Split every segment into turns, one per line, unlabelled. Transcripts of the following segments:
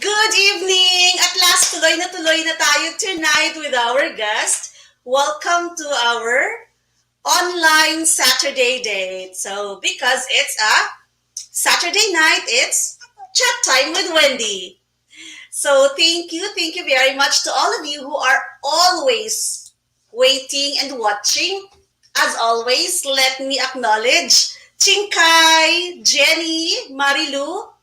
Good evening! At last, tuloy na tayo tonight with our guest. Welcome to our online Saturday date. So, because it's a Saturday night, it's chat time with Wendy. So, thank you very much to all of you who are always waiting and watching. As always, let me acknowledge Chinkai, Jenny, Marilu,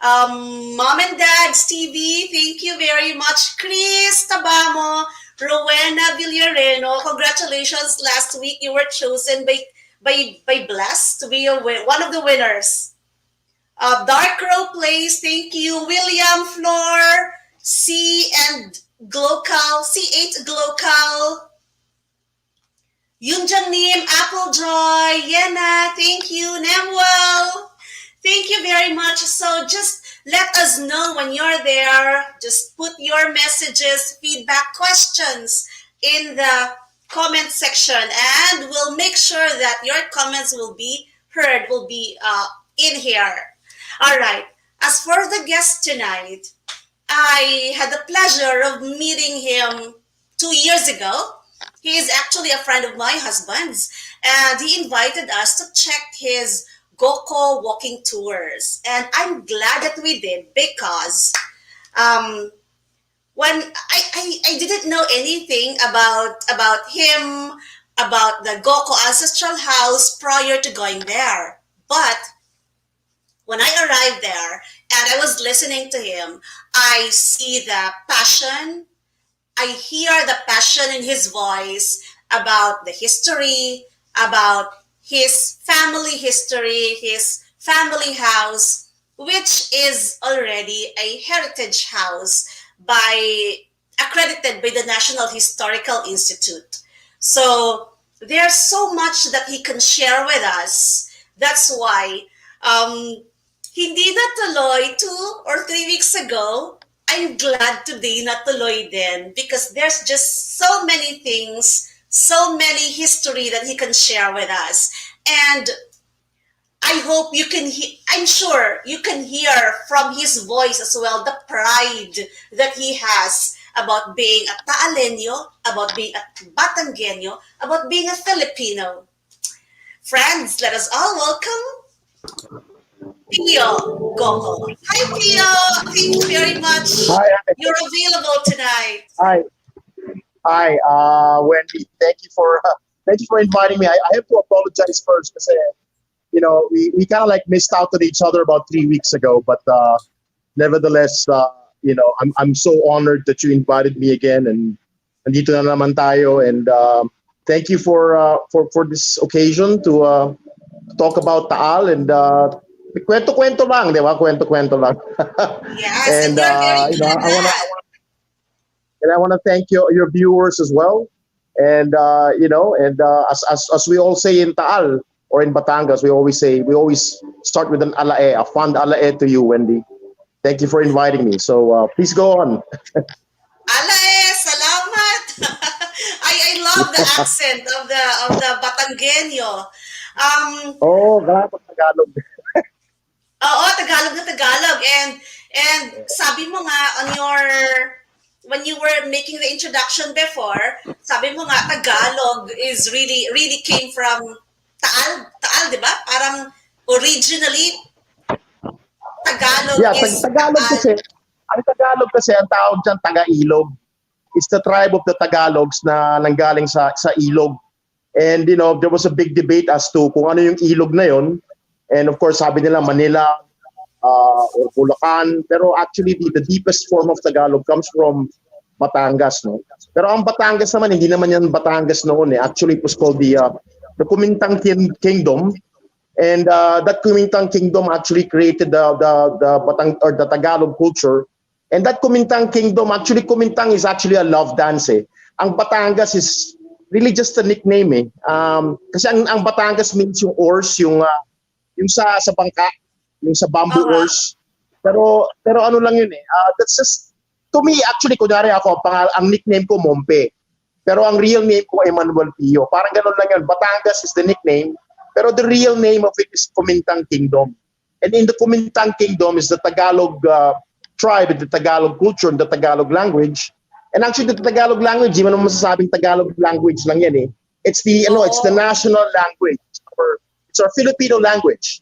Mom and Dad, Stevie, thank you very much. Chris Tabamo, Rowena Villareno, congratulations. Last week you were chosen by Bless to be one of the winners. Dark Row Place, thank you. William Flor, and Glocal, C8 Glocal. Yunjang Nim, Apple Joy, Yena, thank you. Nemwell, thank you very much. So just let us know when you're there. Just put your messages, feedback, questions in the comment section, and we'll make sure that your comments will be heard, will be in here. All right. As for the guest tonight, I had the pleasure of meeting him 2 years ago. He is actually a friend of my husband's, and he invited us to check his Goco Walking Tours. And I'm glad that we did because when I didn't know anything about him, about the Goco Ancestral House prior to going there. But when I arrived there and I was listening to him, I see the passion. I hear the passion in his voice about the history, about his family history, his family house, which is already a heritage house accredited by the National Historical Institute. So there's so much that he can share with us. That's why hindi na tuloy 2 or 3 weeks ago. I'm glad today na tuloy din because there's just so many things, so many history that he can share with us. And I hope you can I'm sure you can hear from his voice as well the pride that he has about being a Taaleño, about being a Batangueño, about being a Filipino. Friends, let us all welcome Pio Goco. Hi, Pio. Thank you very much.
Hi,
You're available tonight.
hi, hi, Wendy. Thank you for inviting me. I have to apologize first because we kind of like missed out on each other about 3 weeks ago. But nevertheless, I'm so honored that you invited me again, and nandito na naman tayo. And thank you for this occasion to talk about Taal and. Kwento-kwento lang, di ba? Kwento-kwento lang.
Yes, and
and
you're very
you
good
know,
at that.
I want to thank your viewers as well. And as we all say in Taal or in Batangas, we always start with an alae, a fond alae to you, Wendy. Thank you for inviting me. So please go on.
Alae, salamat. I love the accent of the Batangueño.
Oh, grabe Tagalog.
Oo, Tagalog na Tagalog. And sabi mo nga when you were making the introduction before, sabi mo nga Tagalog is really came from Taal, 'di ba? Parang originally Tagalog
Yeah,
is
Tagalog
Taal.
kasi, ang tawag dyan, Taga-Ilog. It's the tribe of the Tagalogs na nanggaling sa ilog. And there was a big debate as to kung ano yung ilog na yon. And of course, sabi nila Manila or Bulacan. Pero actually, the deepest form of Tagalog comes from Batangas, no? Pero ang Batangas naman, hindi naman yan Batangas noon eh. Actually, it was called the Kumintang Kingdom. And that Kumintang Kingdom actually created the Tagalog culture. And that Kumintang Kingdom, Kumintang is actually a love dance eh. Ang Batangas is really just a nickname eh. Kasi ang Batangas means yung oars, yung sa bangka, yung sa bamboo oars. Pero ano lang yun eh. That's just, to me, actually, kunyari ako, ang nickname ko, Mompe. Pero ang real name ko, Emmanuel Pio. Parang ganun lang yun. Batangas is the nickname. Pero the real name of it is Kumintang Kingdom. And in the Kumintang Kingdom is the Tagalog tribe in the Tagalog culture and the Tagalog language. And actually, the Tagalog language, di man masasabing Tagalog language lang yan eh. It's the it's the national language. It's our Filipino language,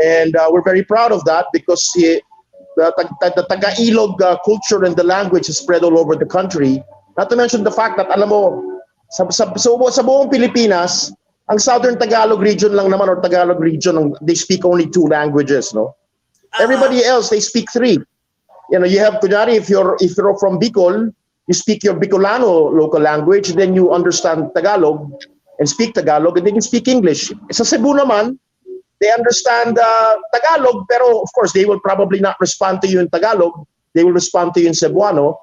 and we're very proud of that because the Taga-Ilog culture and the language is spread all over the country. Not to mention the fact that alam mo sa buong Pilipinas, ang Southern Tagalog region lang naman or Tagalog region, they speak only 2 languages, no? Everybody else they speak 3. You know, you have kunyari if you're from Bicol, you speak your Bicolano local language, then you understand Tagalog and speak Tagalog, and then you speak English. Sa Cebu naman, they understand Tagalog, pero of course, they will probably not respond to you in Tagalog. They will respond to you in Cebuano,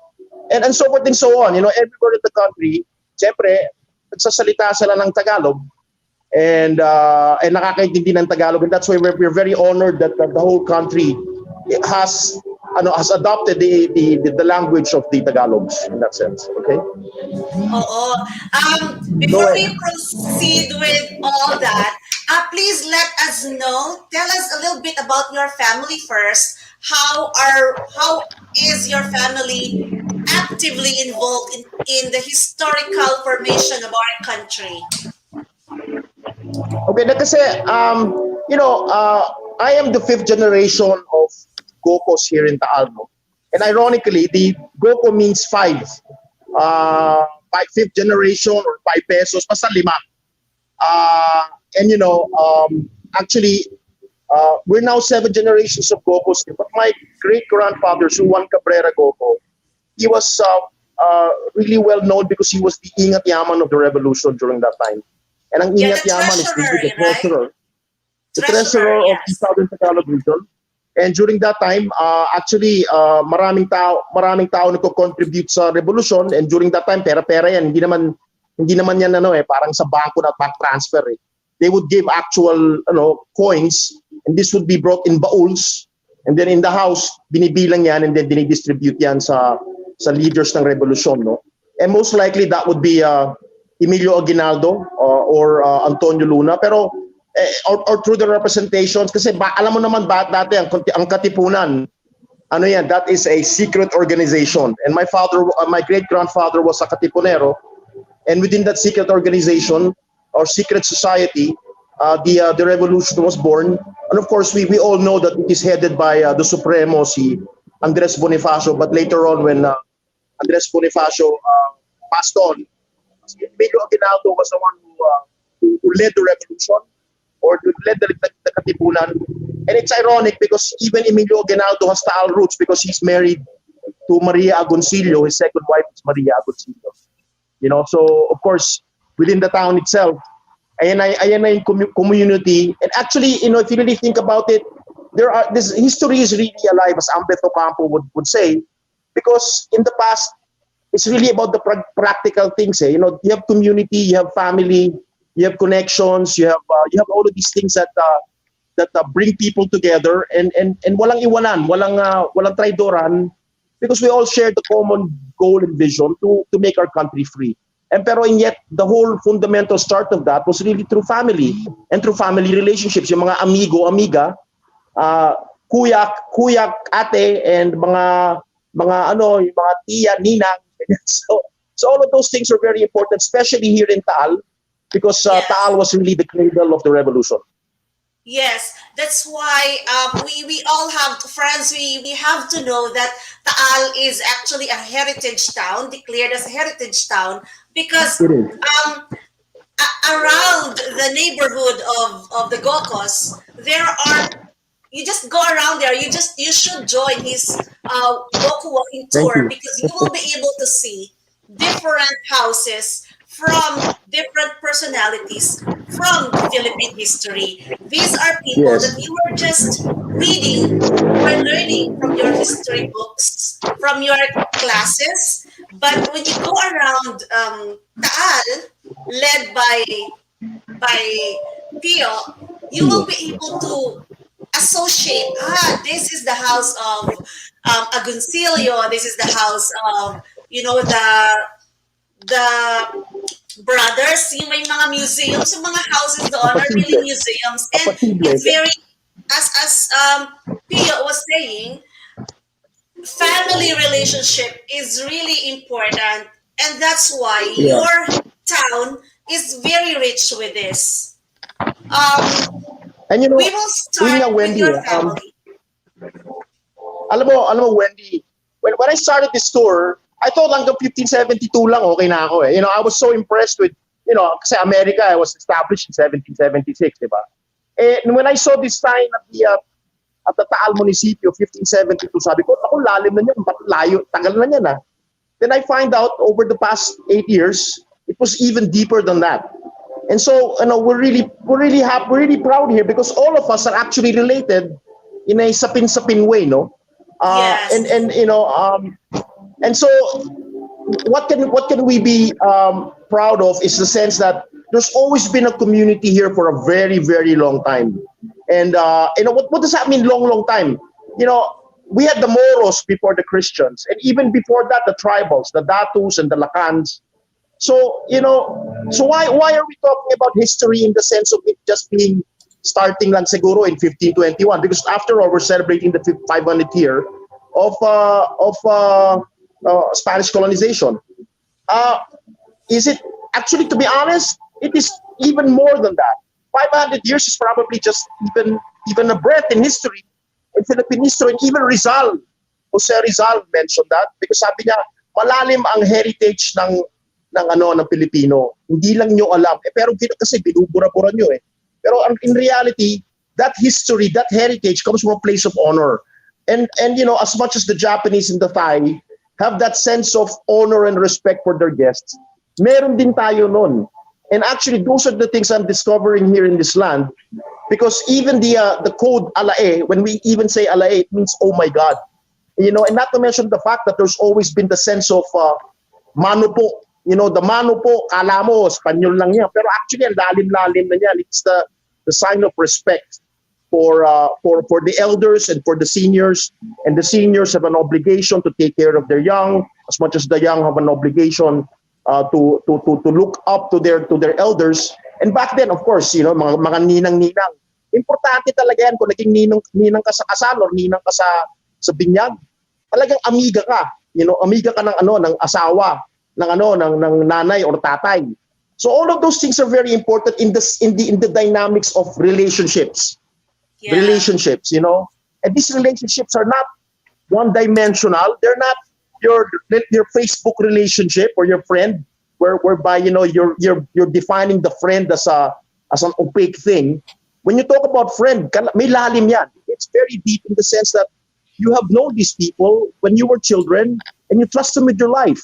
and so forth and so on. You know, everywhere in the country, siyempre, nagsasalita sila ng Tagalog, and nakakaintindi ng Tagalog, and that's why we're very honored that the whole country has adopted the language of the Tagalogs in that sense. Okay.
Before we proceed with all that, please let us know. Tell us a little bit about your family first. How is your family actively involved in the historical formation of our country?
Okay, kasi I am the 5th generation of Gocos here in Taal, no? And ironically, the Goco means 5. 5th generation or 5 pesos, basta 5. And actually, we're now 7 generations of Gocos. But my great-grandfather, Juan Cabrera Goco, he was really well known because he was the Ingat Yaman of the revolution during that time. And ang Ingat Yaman is the treasurer. Right? The treasurer of the Southern Tagalog region. And during that time, actually, maraming tao nagko-contribute sa revolution. And during that time, pera-pera yan. Hindi naman yan parang sa bangko na bank transfer eh. They would give actual coins, and this would be brought in bauls. And then in the house, binibilang yan, and then dinidistribute yan sa leaders ng revolution, no? And most likely that would be Emilio Aguinaldo or Antonio Luna, pero or through the representations, kasi alam mo naman dati ang Katipunan, that is a secret organization, and my great grandfather was a Katipunero, and within that secret organization or secret society, the revolution was born. And of course we all know that it is headed by the Supremo, si Andres Bonifacio, but later on when Andres Bonifacio passed on, Emilio Aguinaldo was the one who led the revolution, or led the Katipunan. And it's ironic because even Emilio Aguinaldo has Taal roots because he's married to Maria Agoncillo. His second wife is Maria Agoncillo. So of course, within the town itself, ayan na yung community. And actually, if you really think about it, this history is really alive, as Ambeth Ocampo would say, because in the past, it's really about the practical things. You have community, you have family, you have connections, you have all of these things that bring people together, and walang iwanan, walang traidoran, because we all share the common goal and vision to make our country free. And yet the whole fundamental start of that was really through family and through family relationships, yung mga amigo, amiga, kuyak, ate, and mga yung mga tiya, ninang. So all of those things are very important, especially here in Taal, because Taal was really the cradle of the revolution.
Yes, that's why we all have friends. We have to know that Taal is actually a heritage town, declared as a heritage town, because around the neighborhood of the Gocos, you just go around there. You should join his Goco Walking Tour, because you will be able to see different houses from different personalities from Philippine history. These are people that you were just reading or learning from your history books, from your classes. But when you go around Taal, led by Pio, you will be able to associate, this is the house of Agoncillo, this is the house of, the brothers, yung may mga museums, yung mga houses doon are really museums. And it's very, as Pio was saying, family relationship is really important, and that's why
Yeah.
your town is very rich with this. Um,
And you
we
know,
will
yun
start
nga,
with
Wendy,
your family.
alam mo, Wendy, when I started this tour, I thought hanggang 1572 lang okay na ako eh. You know, I was so impressed with, you know, kasi America, I was established in 1776, di ba? And when I saw this sign at the Taal Municipio, 1572, sabi ko, ako, lalim na yan, layo, tagal na yan ah. Then I find out over the past 8 years, it was even deeper than that. And so, you know, we're really happy, we're really proud here because all of us are actually related in a sapin-sapin way, no?
Yes.
And you know, and so what can we be proud of is the sense that there's always been a community here for a very long time. And you know, what does that mean, long time? You know, we had the Moros before the Christians, and even before that, the tribals, the Datus and the Lacans. So you know, so why are we talking about history in the sense of it just being starting lang siguro in 1521? Because after all, we're celebrating the 500th year of Spanish colonization. Uh, is it actually, to be honest, it is even more than that. 500 years is probably just even a breath in history, in Philippine history, and even Jose Rizal mentioned that because sabi niya, malalim ang heritage ng Pilipino. Hindi lang nyo alam. Pero kasi binubura-bura nyo eh. Pero in reality, that history, that heritage comes from a place of honor. And you know, as much as the Japanese and the Thai have that sense of honor and respect for their guests, meron din tayo nun. And actually, those are the things I'm discovering here in this land. Because even the code alae, when we even say alae, it means oh my God. You know, and not to mention the fact that there's always been the sense of mano po. You know, the mano po, kala mo, Espanyol lang yan. Pero actually, ang lalim-lalim na yan. It's the sign of respect for the elders and for the seniors. And the seniors have an obligation to take care of their young, as much as the young have an obligation to look up to their elders. And back then, of course, you know, mga ninang-ninang. Importante talaga yan kung naging ninang ka sa kasal or ninang ka sa binyag. Talagang amiga ka. You know, amiga ka ng asawa, ng nanay or tatay. So all of those things are very important in the dynamics of relationships.
Yeah.
Relationships, you know. And these relationships are not one-dimensional. They're not your Facebook relationship or your friend, whereby you know you're defining the friend as an opaque thing. When you talk about friend, may lalim yan. It's very deep in the sense that you have known these people when you were children and you trust them with your life.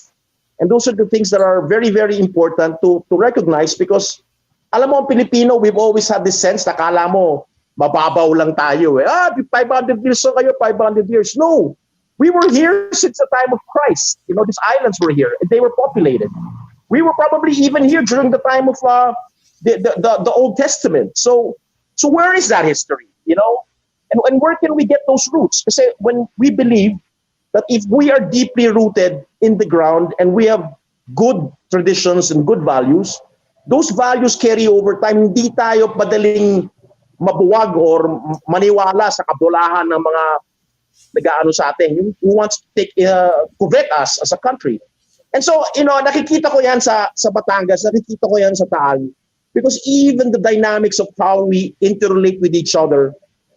And those are the things that are very important to recognize because alam mo, ang Pilipino, we've always had this sense na kala mo, mababaw lang tayo eh. 500 years so kayo, 500 years. No, we were here since the time of Christ. You know, these islands were here and they were populated. We were probably even here during the time of the Old Testament. So where is that history, you know? And where can we get those roots? Because when we believe that if we are deeply rooted in the ground and we have good traditions and good values, those values carry over time. Hindi tayo madaling mabuwag or maniwala sa kabulahan ng mga nag-aano sa atin, who wants to covet us as a country. And so, you know, nakikita ko yan sa Batangas, nakikita ko yan sa Taal, because even the dynamics of how we interrelate with each other,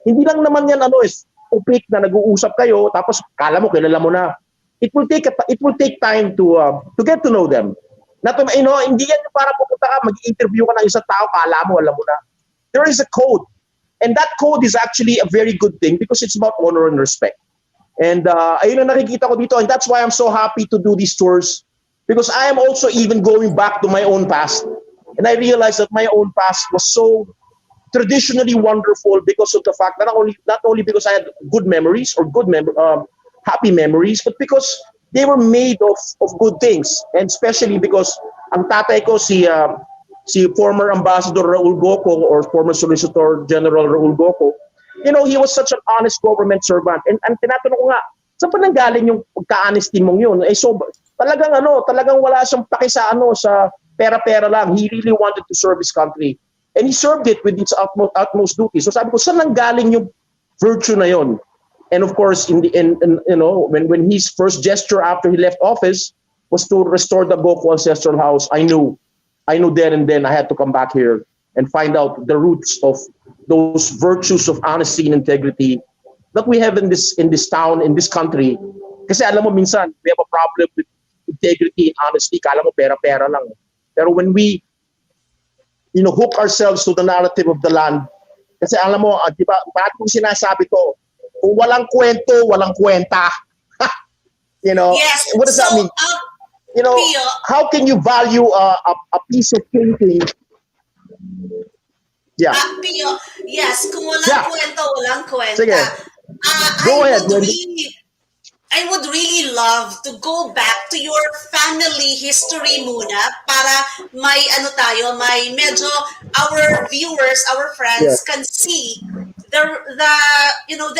hindi lang naman yan is opaque na nag-uusap kayo tapos kala mo kilala mo na. It will take time to get to know them. Not to, you know, hindi yan para pupunta ka mag-interview ka ng isang tao kala mo alam mo na. There is a code. And that code is actually a very good thing because it's about honor and respect. And ayun ang nakikita ko dito, and that's why I'm so happy to do these tours because I am also even going back to my own past. And I realized that my own past was so traditionally wonderful because of the fact that not only because I had good memories or happy memories, but because they were made of good things, and especially because ang tatay ko si former Ambassador Raul Goco or former Solicitor General Raul Goco, you know, he was such an honest government servant. And tinatanong ko nga, saan pa nanggaling yung pagka-honesty mong yun? So talagang wala siyang paki sa pera-pera lang. He really wanted to serve his country. And he served it with its utmost duty. So sabi ko, saan nanggaling yung virtue na yon? And of course, when his first gesture after he left office was to restore the Goco Ancestral House, I knew then and then I had to come back here and find out the roots of those virtues of honesty and integrity that we have in this town, in this country. Kasi alam mo, minsan we have a problem with integrity and honesty. Kala mo pera-pera lang. Pero when we hook ourselves to the narrative of the land, kasi alam mo, di ba, bakit kung sinasabi to, kung walang kwento, walang kwenta.
Yes.
What does that mean?
Pio,
how can you value a piece of painting? Yeah.
Pio, yes, kung walang kwento, walang kwenta.
Sige. Go ahead,
I would really love to go back to your family history muna para may medyo our viewers, our friends can see the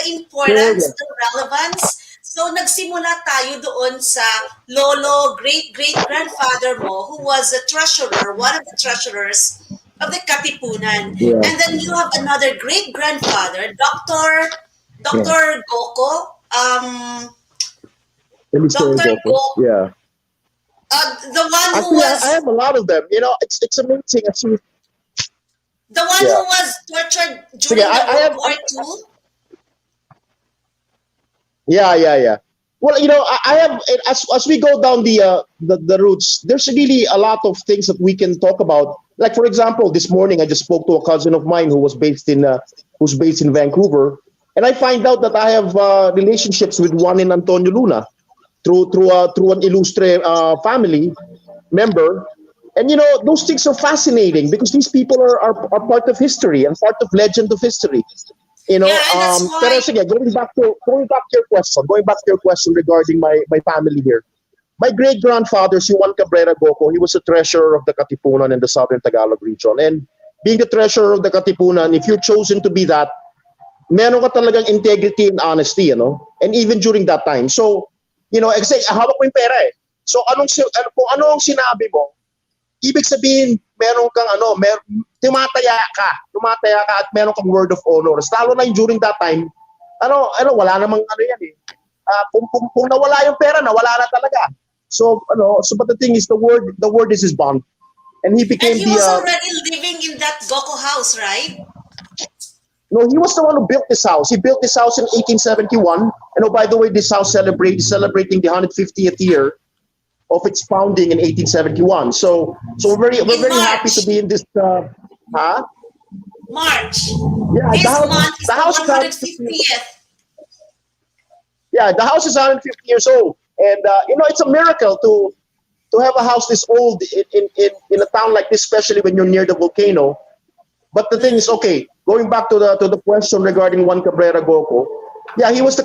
importance, the relevance. So nagsimula tayo doon sa lolo, great-great-grandfather mo who was a treasurer, one of the treasurers of the Katipunan.
Yeah.
And then you have another great-grandfather, Dr. Goco, Dr. Goco.
Yeah.
The one who was...
I have a lot of them. It's amazing.
The one who was tortured during World War II?
Yeah. Well, I have, as we go down the routes, there's really a lot of things that we can talk about. Like, for example, this morning I just spoke to a cousin of mine who's based in Vancouver, and I find out that I have relationships with Juan and Antonio Luna through an illustre family member. And those things are fascinating because these people are part of history and part of legend of history. Pero sige, going back to your question regarding my family here. My great-grandfather, si Juan Cabrera Goco, he was a treasurer of the Katipunan in the Southern Tagalog region. And being the treasurer of the Katipunan, if you're chosen to be that, meron ka talagang integrity and honesty, and even during that time. So, kasi hawak mo yung pera eh. So, kung ano ang sinabi mo, ibig sabihin, meron kang tumataya ka at meron kang word of honor. Lalo na during that time, wala namang yan eh. Kung nawala yung pera, nawala na talaga. So but the thing is, the word is his bond. And he became
and he was already living in that Goco house, right?
No, he was the one who built this house. He built this house in 1871. And by the way, this house is celebrating the 150th year of its founding in 1871. So we're very happy to be in this.
March.
Yeah,
the house is 150th.
Yeah, the house is 150 years old, and it's a miracle to have a house this old in a town like this, especially when you're near the volcano. But the thing is, okay, going back to the question regarding Juan Cabrera Goco, yeah, he was the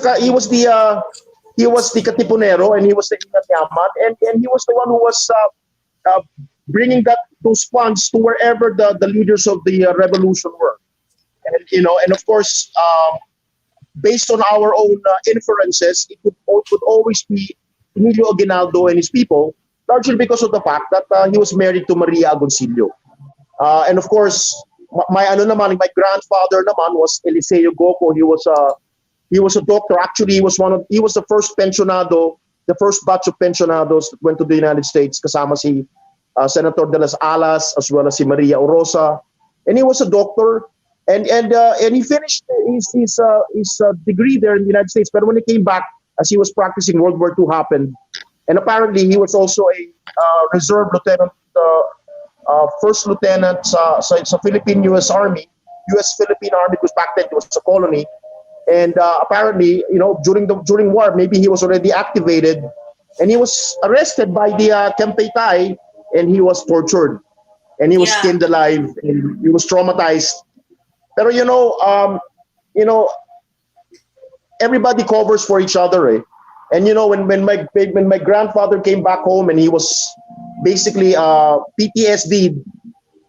Katipunero, and he was the Inanyaman, and he was the one who was bringing those funds to wherever the leaders of the revolution were, and of course, based on our own inferences, it would always be Emilio Aguinaldo and his people, largely because of the fact that he was married to Maria Agoncillo, and of course, my grandfather naman was Eliseo Goco. He was a doctor. Actually, he was the first pensionado, the first batch of pensionados that went to the United States, kasama si Senator de las Alas, as well as si Maria Orosa. And he was a doctor, and he finished his degree there in the United States. But when he came back, as he was practicing, World War II happened. And apparently, he was also a reserve lieutenant, first lieutenant sa Philippine U.S.-Philippine Army, because back then it was a colony. And apparently, during war, maybe he was already activated, and he was arrested by the Kempeitai, and he was tortured, and he was skinned alive, and he was traumatized. Pero everybody covers for each other, eh? And when my grandfather came back home, and he was basically PTSD,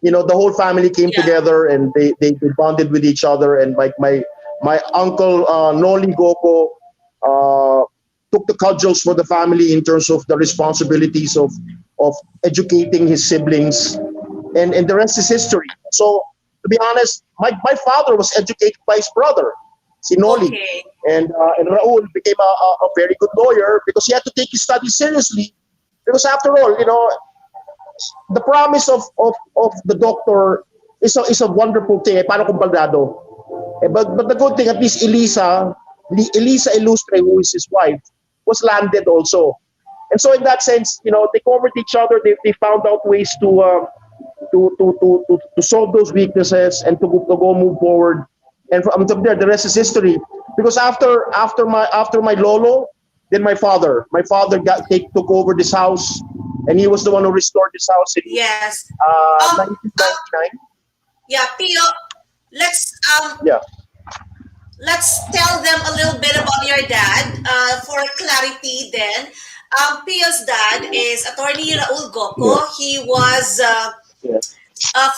the whole family came together, and they bonded with each other, and my uncle Noli Goco took the cudgels for the family in terms of the responsibilities of educating his siblings, and the rest is history. So to be honest, my father was educated by his brother, si Noli.
Okay.
And Raul became a very good lawyer because he had to take his studies seriously. Because after all, the promise of the doctor is a wonderful thing. Paano kung baldado? But the good thing, at least Elisa Illustre, who is his wife, was landed also. And so in that sense, they covered each other. They found out ways to solve those weaknesses and to go move forward. And from there, the rest is history. Because after my lolo, then my father took over this house, and he was the one who restored this house in
Yes.
1999.
Yeah, Pio, let's
Yeah.
let's tell them a little bit about your dad for clarity then. Pio's dad is attorney Raul Goco.
Yeah.
He was
Yeah.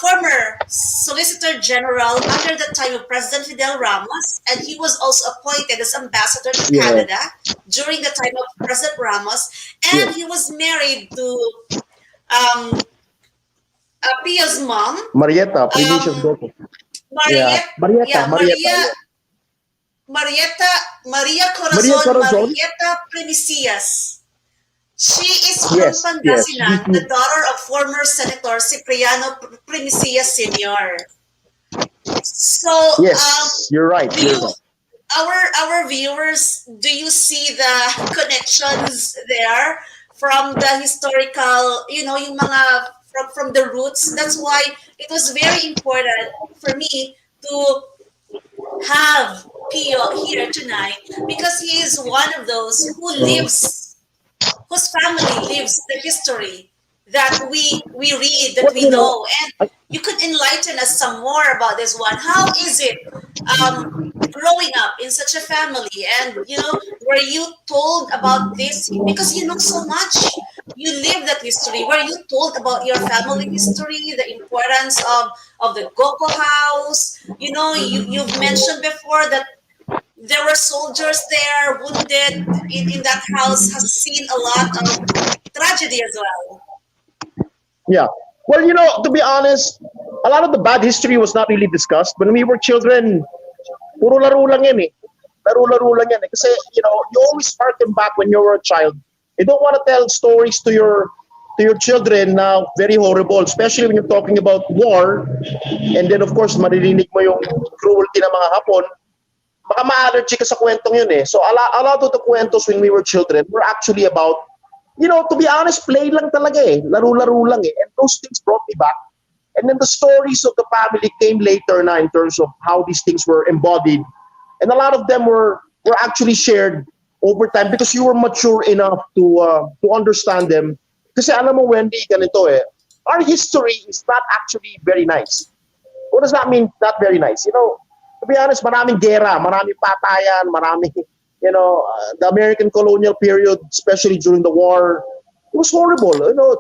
former Solicitor General under the time of President Fidel Ramos, and he was also appointed as ambassador to
Yeah.
Canada during the time of President Ramos, and
Yeah.
he was married to um, Pio's mom,
Marietta, Precious
um,
Goco.
Maria,
Marietta,
yeah,
Marietta. Yeah.
Maria
Maria
Corazon
Corazon.
Marietta Primicias. She is from
Yes.
Pangasinan, the daughter of former Senator Cipriano Primicias Sr. So,
Yes, you're right.
do you, our viewers, do you see the connections there from the historical, yung mga from the roots? That's why it was very important for me to have Pio here tonight because he is one of those whose family lives the history that we read, that we know. And you could enlighten us some more about this one. How is it growing up in such a family? And, were you told about this? Because you know so much. You live that history. Were you told about your family history, the importance of the Goco House? You've mentioned before that there were soldiers there wounded in that house, has seen a lot of tragedy as well.
Yeah. Well, to be honest, a lot of the bad history was not really discussed. When we were children, puro laro lang yan eh. Laro lang yan eh. Kasi, you always harken back when you were a child. You don't want to tell stories to your children na very horrible, especially when you're talking about war. And then, of course, maririnig mo yung cruelty ng mga Hapon. Baka ma-allergy ka sa kwentong yun eh. So, a lot of the kwentos when we were children were actually about, to be honest, play lang talaga eh. Laro-laro lang eh. And those things brought me back. And then the stories of the family came later na in terms of how these things were embodied. And a lot of them were actually shared over time because you were mature enough to understand them. Kasi alam mo, Wendy, ganito eh. Our history is not actually very nice. What does that mean, not very nice? To be honest, maraming gera, maraming patayan, maraming, the American colonial period, especially during the war, it was horrible.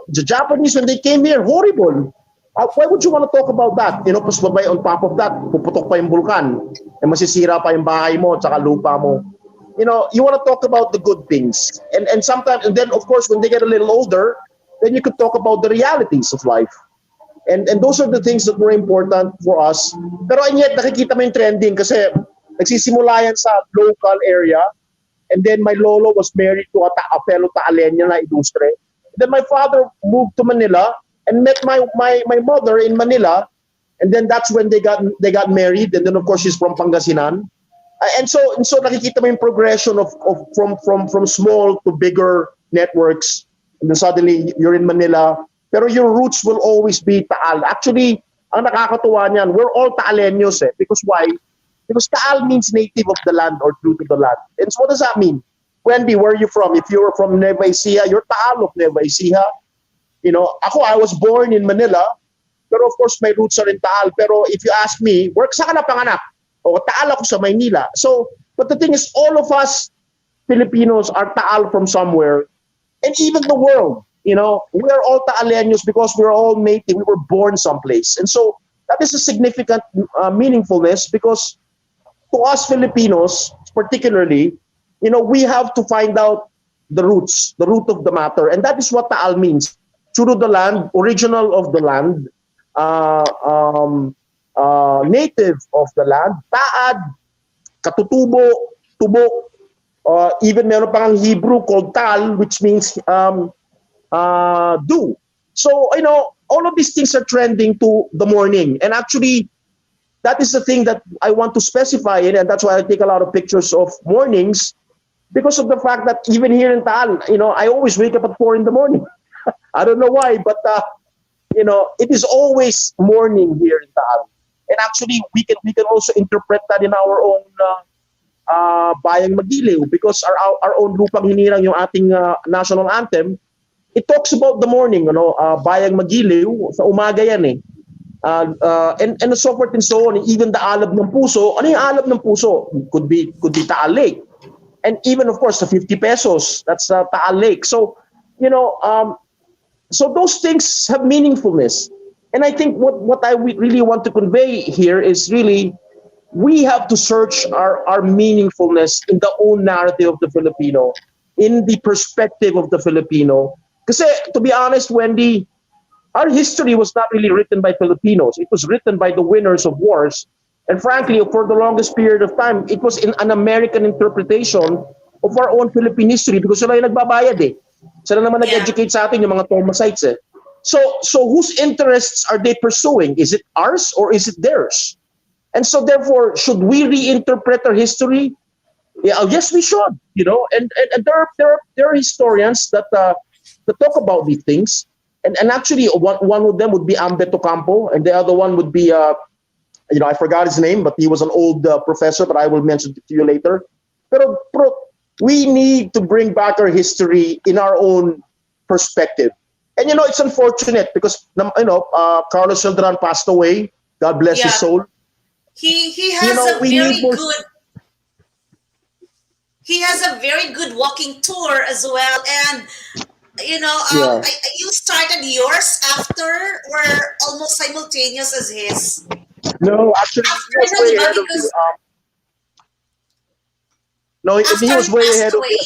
The Japanese, when they came here, horrible. Why would you want to talk about that? Plus babay on top of that, puputok pa yung bulkan, masisira pa yung bahay mo, tsaka lupa mo. You want to talk about the good things. And sometimes, and then of course, when they get a little older, then you could talk about the realities of life. And those are the things that were important for us. Pero and yet, nakikita mo yung trending kasi nagsisimula yan sa local area. And then my lolo was married to a fellow Taaleño na illustre. Then my father moved to Manila and met my mother in Manila. And then that's when they got married. And then of course she's from Pangasinan. And so nakikita mo yung progression of from small to bigger networks. And then suddenly you're in Manila. Pero your roots will always be Taal. Actually, ang nakakatuwa niyan, we're all Taaleños eh. Because why? Because Taal means native of the land or true to the land. And so what does that mean? Wendy, where are you from? If you're from Nueva Ecija, you're Taal of Nueva Ecija. I was born in Manila, pero of course my roots are in Taal. Pero if you ask me, saan ka na panganak? O Taal ako sa Maynila. So, but the thing is, all of us Filipinos are Taal from somewhere. And even the world. We are all Taaleños because we're all native. We were born someplace. And so that is a significant meaningfulness because to us Filipinos, particularly, we have to find out the roots, the root of the matter. And that is what Taal means. True to the land, original of the land, native of the land, Taad, katutubo, tubo, even meron pang Hebrew called Taal, which means do. So, all of these things are trending to the morning. And actually, that is the thing that I want to specify in, and that's why I take a lot of pictures of mornings, because of the fact that even here in Taal, I always wake up at 4 in the morning. I don't know why, but it is always morning here in Taal. And actually, we can also interpret that in our own Bayang Magiliw, because our own Lupang Hinirang, yung ating national anthem, it talks about the morning, Bayang Magiliw, sa umaga yan eh. And so forth and so on. Even the alab ng puso. Ano yung alab ng puso? Could be Taal Lake. And even, of course, the 50 pesos, that's Taal Lake. So, so those things have meaningfulness. And I think what I really want to convey here is really, we have to search our meaningfulness in the own narrative of the Filipino, in the perspective of the Filipino. Because, to be honest, Wendy, our history was not really written by Filipinos. It was written by the winners of wars. And frankly, for the longest period of time, it was in an American interpretation of our own Philippine history, because sila yung nagbabayad eh. Sila naman nag-educate sa atin, yung mga Thomasites eh. So whose interests are they pursuing? Is it ours or is it theirs? And so therefore, should we reinterpret our history? Yeah, yes, we should. And there are historians that talk about these things. And actually, one of them would be Ambeto Campo, and the other one would be, I forgot his name, but he was an old professor, but I will mention it to you later. Pero we need to bring back our history in our own perspective. And it's unfortunate because Carlos Celdran passed away. God bless his soul.
He has a very good. He has a very good walking tour as well, and you started yours after, or almost simultaneous as his?
No, actually, he was way ahead of you. No, he was way ahead of you.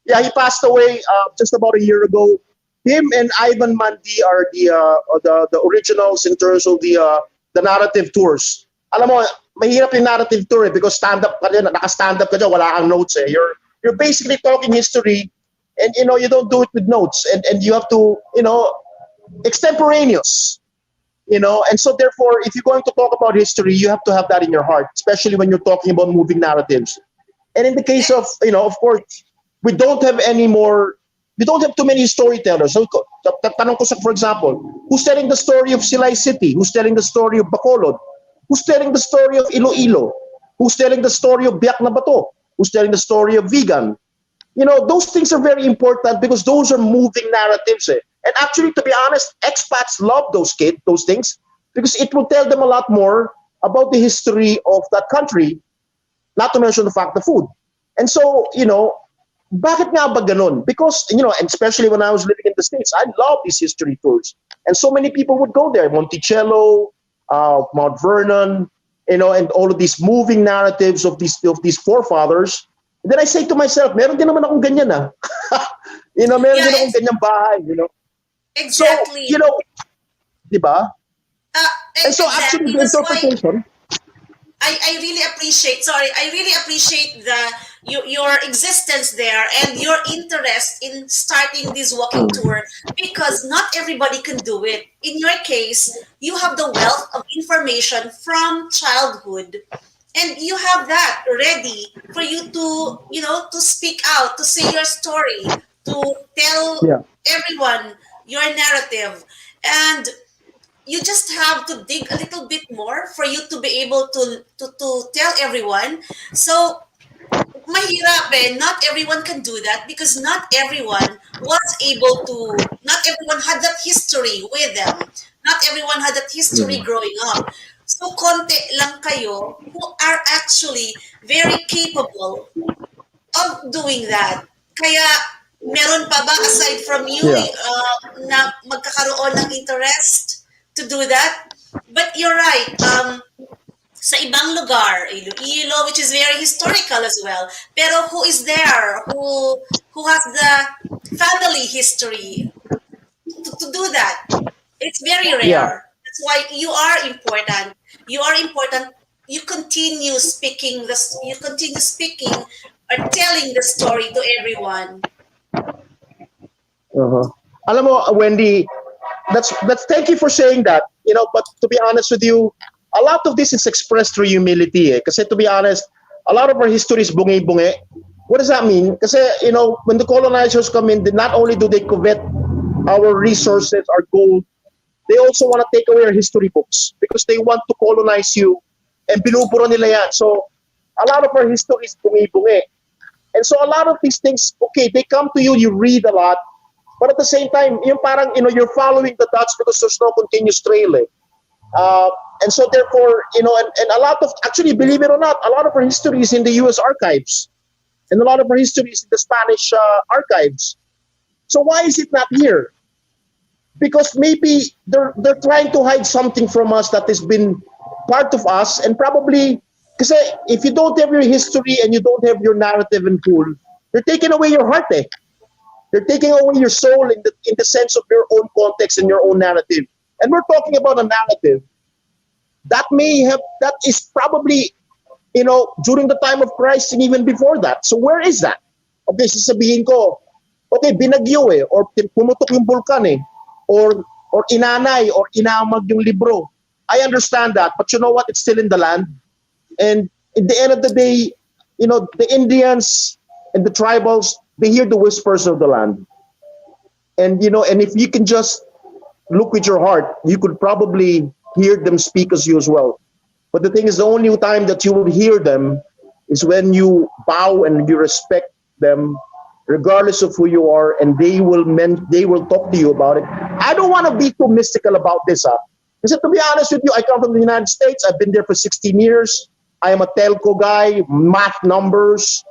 Yeah, he passed away just about a year ago. Him and Ivan Mandi are the originals in terms of the narrative tours. Alam mo, mahirap yung narrative tour because stand-up ka dyan, naka-stand-up ka dyan, wala kang notes eh. You're basically talking history, and you don't do it with notes, and you have to extemporaneous. And so therefore, if you're going to talk about history, you have to have that in your heart, especially when you're talking about moving narratives. And in the case of, of course, we don't have too many storytellers. So, tanong ko for example, who's telling the story of Silay City? Who's telling the story of Bacolod? Who's telling the story of Iloilo? Who's telling the story of Biak na Bato? Who's telling the story of Vigan? Those things are very important because those are moving narratives. Eh? And actually, to be honest, expats love those things because it will tell them a lot more about the history of that country, not to mention the fact of food. And so, bakit nga ba ganun? Because, and especially when I was living in the States, I love these history tours. And so many people would go there, Monticello, Mount Vernon, and all of these moving narratives of these forefathers. And then I say to myself, meron din naman akong ganyan ah. Meron din akong ganyang bahay,
Exactly.
So, diba? And so
exactly.
actually the interpretation,
I really appreciate your existence there and your interest in starting this walking tour, because not everybody can do it. In your case, you have the wealth of information from childhood, and you have that ready for you to speak out, to say your story, to tell everyone your narrative, and you just have to dig a little bit more for you to be able to tell everyone. So mahirap eh. Not everyone can do that because not everyone had that history with them. Not everyone had that history growing up. So konti lang kayo who are actually very capable of doing that. Kaya meron pa ba aside from you na magkakaroon ng interest to do that? But you're right. Sa ibang lugar, Iloilo, which is very historical as well. Pero who is there? Who has the family history to do that? It's very rare. That's why you are important. You are important you continue speaking or telling the story to everyone.
Uh-huh. Alam mo, Wendy, that's thank you for saying that. But to be honest with you, a lot of this is expressed through humility. Kasi to be honest, a lot of our history is bungi-bungi. What does that mean? Kasi when the colonizers come in, not only do they covet our resources, our gold, they also want to take away our history books because they want to colonize you, and binuburo nila yan. So a lot of our history is bungi-bungi. And so a lot of these things, okay, they come to you, you read a lot, but at the same time, yung parang, you're following the dots because there's no continuous trail. Uh, and so therefore, and a lot of, actually, believe it or not, a lot of our history is in the U.S. archives. And a lot of our history is in the Spanish archives. So why is it not here? Because maybe they're trying to hide something from us that has been part of us, and probably, because if you don't have your history and you don't have your narrative in full, you're taking away your heart. You're taking away your soul in the sense of your own context and your own narrative. And we're talking about a narrative that is probably, during the time of Christ and even before that. So where is that? Okay, sasabihin ko, okay, binagyo or pumutok yung bulkan or inanay or inamag yung libro. I understand that, but you know what? It's still in the land. And at the end of the day, the Indians and the tribals, they hear the whispers of the land. And, and if you can just look with your heart, you could probably hear them speak as you as well. But the thing is, the only time that you will hear them is when you bow and you respect them, regardless of who you are, and they will talk to you about it. I don't want to be too mystical about this. Because to be honest with you, I come from the United States. I've been there for 16 years. I am a telco guy, math numbers,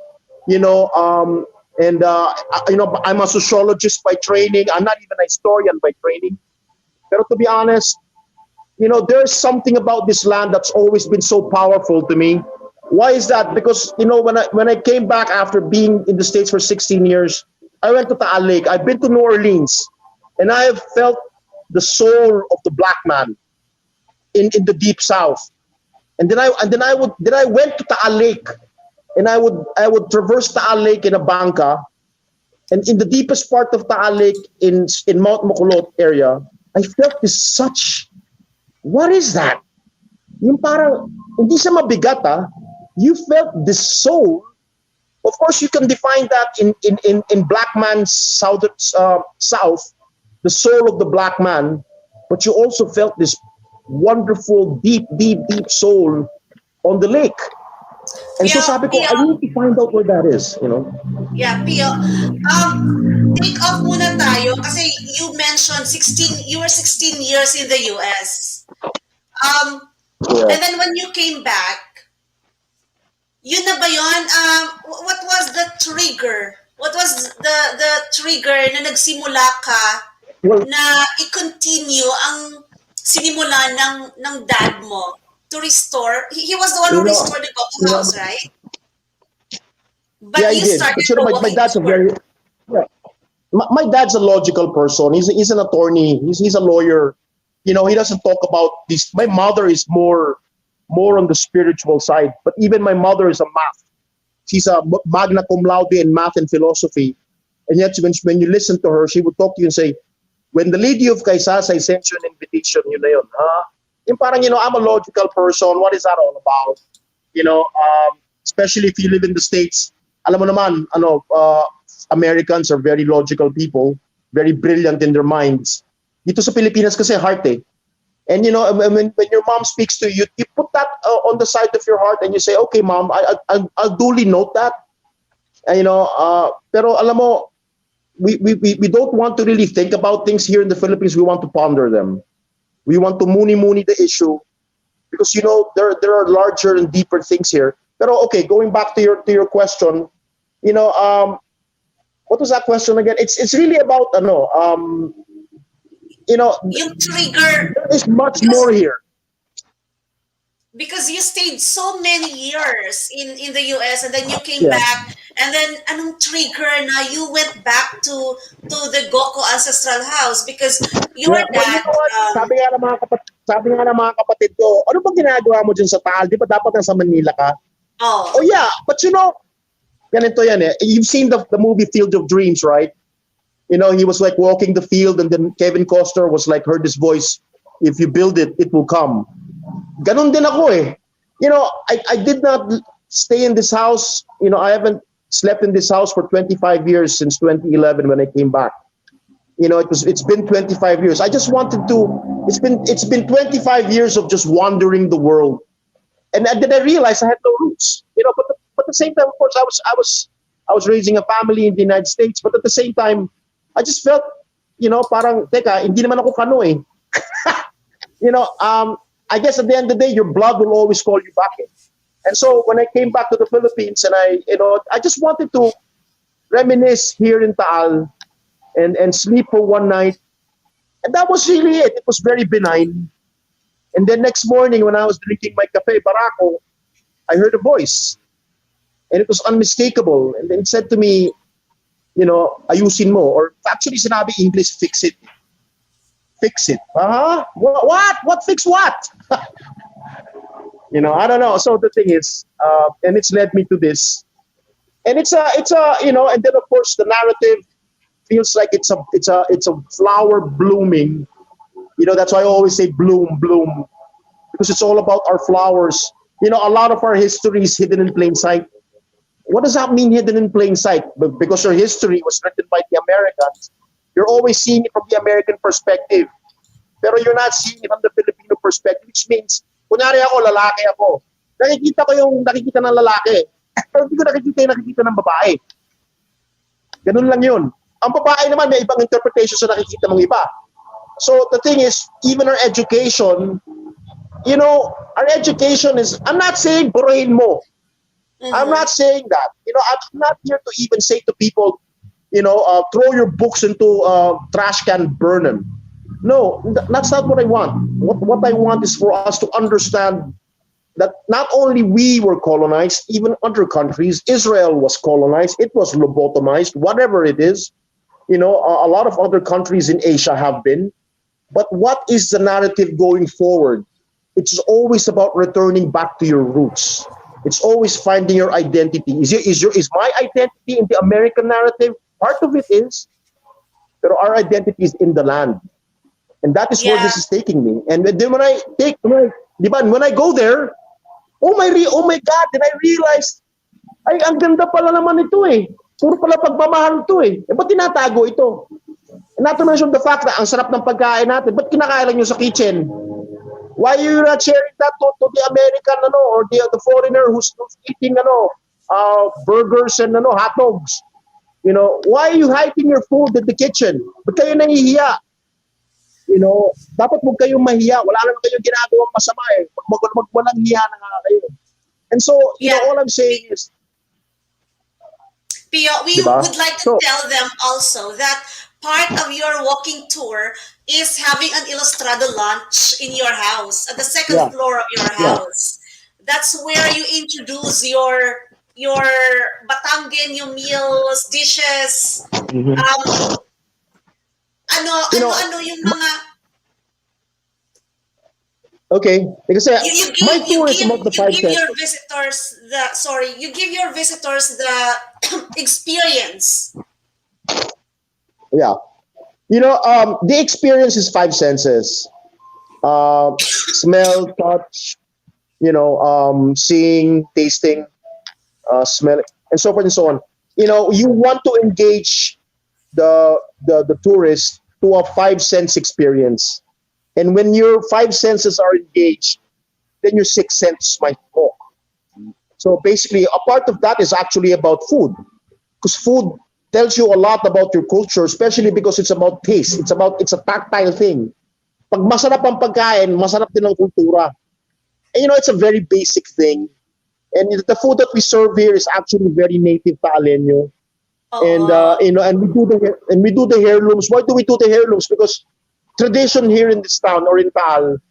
and I'm a sociologist by training. I'm not even a historian by training. But to be honest, there's something about this land that's always been so powerful to me. Why is that? Because when I came back after being in the States for 16 years, I went to Taal Lake. I've been to New Orleans, and I have felt the soul of the black man in the deep South. And then I went to Taal Lake, and I would traverse Taal Lake in a bangka, and in the deepest part of Taal Lake in Mount Makulot area, I felt this such. What is that? Yung parang hindi siya mabigat. You felt the soul. Of course, you can define that in black man's south, the soul of the black man, but you also felt this wonderful, deep soul on the lake. And so sabi ko, I need to find out where that is,
Yeah, Pio. Take off muna tayo kasi you mentioned you were 16 years in the US. And then when you came back, yun na ba yun? What was the trigger? What was the trigger na nagsimula ka na i-continue ang sinimulan ng dad mo to restore? He was the one who restored the Goco House, right? But
yeah,
you
he did.
started
But my dad's a very my dad's a logical person. He's an attorney. He's a lawyer. He doesn't talk about these. My mother is more on the spiritual side. But even my mother is a math. She's a magna cum laude in math and philosophy. And yet, when you listen to her, she would talk to you and say, when the Lady of Kaysasay sent you an invitation, yun na yun. Yung parang, I'm a logical person. What is that all about? Especially if you live in the States. Alam mo naman, Americans are very logical people, very brilliant in their minds. Dito sa Pilipinas kasi heart And when your mom speaks to you, you put that on the side of your heart and you say, okay, mom, I'll duly note that. Pero alam mo, we don't want to really think about things here in the Philippines. We want to ponder them. We want to muni the issue because there are larger and deeper things here. Pero okay, going back to your question, what was that question again? It's really about
yung trigger.
There is much more here.
Because you stayed so many years in the US and then you came back and then anong trigger na you went back to the Goco Ancestral House because your dad
sabi nga ng mga kapatid ko, ano bang ginagawa mo dyan sa Taal? Di ba dapat nasa Manila ka?
Oh.
Oh yeah, but ganito yan eh. You've seen the movie Field of Dreams, right? He was like walking the field and then Kevin Costner was like, heard his voice, if you build it, it will come. Ganon din ako eh. I did not stay in this house. I haven't slept in this house for 25 years since 2011 when I came back. It's been 25 years. I just wanted to, it's been 25 years of just wandering the world. And then I realized I had no roots. But at the same time, of course, I was raising a family in the United States, but at the same time, I just felt, parang, teka, hindi naman ako kano eh. I guess at the end of the day, your blood will always call you back in. And so when I came back to the Philippines and I just wanted to reminisce here in Taal and sleep for one night. And that was really it. It was very benign. And then next morning when I was drinking my cafe barako, I heard a voice. And it was unmistakable. And then it said to me, ayusin mo. Or actually sinabi English, fix it. Fix it. Uh-huh. What? What fix what? I don't know. So the thing is, and it's led me to this. And it's a, and then of course the narrative feels like it's a flower blooming. That's why I always say bloom, bloom. Because it's all about our flowers. A lot of our history is hidden in plain sight. What does that mean, hidden in plain sight? Because our history was written by the Americans. You're always seeing it from the American perspective. Pero you're not seeing it from the Filipino perspective, which means, kunyari ako, lalaki ako. Nakikita ko yung nakikita ng lalaki. Pero hindi ko nakikita ng babae. Ganun lang yun. Ang babae naman, may ibang interpretation sa nakikita mong iba. So the thing is, even our education, our education is, I'm not saying burahin mo. Mm-hmm. I'm not saying that. I'm not here to even say to people, throw your books into trash can, burn them. No, that's not what I want. What I want is for us to understand that not only we were colonized, even other countries. Israel was colonized. It was lobotomized, whatever it is. A lot of other countries in Asia have been. But what is the narrative going forward? It's always about returning back to your roots. It's always finding your identity. Is my identity in the American narrative? Part of it is. But our identity is in the land. And that is where this is taking me. And then when I go there, oh my God, then I realized, ay, ang ganda pala naman ito eh. Puro pala pagmamahal ito eh. Ba't tinatago ito? And not to mention the fact na ang sarap ng pagkain natin, ba't kinakain nyo sa kitchen? Why are you not sharing that to the American or the foreigner who's eating burgers and hot dogs? Why are you hiding your food in the kitchen? Ba't kayo nahihiya? Dapat huwag kayong mahiya. Wala naman kayong ginagawang masama eh. Walang hiya na nga kayo. And so, all I'm saying is,
Pio, we would like to tell them also that part of your walking tour is having an illustrado lunch in your house, at the second floor of your house. That's where you introduce your Batangan, meals, dishes.
Mm-hmm.
Ano yung mga...
Okay, because my tour is about the 5
You give your visitors the experience. Yeah.
The experience is 5 senses. Smell, touch, seeing, tasting, smell, and so forth and so on. You want to engage the tourist to a 5 sense experience. And when your 5 senses are engaged, then your 6 senses might talk. So basically, a part of that is actually about food. Because food tells you a lot about your culture, especially because it's about taste. It's a tactile thing. Pag masarap ang pagkain, masarap din ang kultura. And it's a very basic thing. And the food that we serve here is actually very native Taaleño. And and we do the heirlooms. Why do we do the heirlooms? Because tradition here in this town or in Taal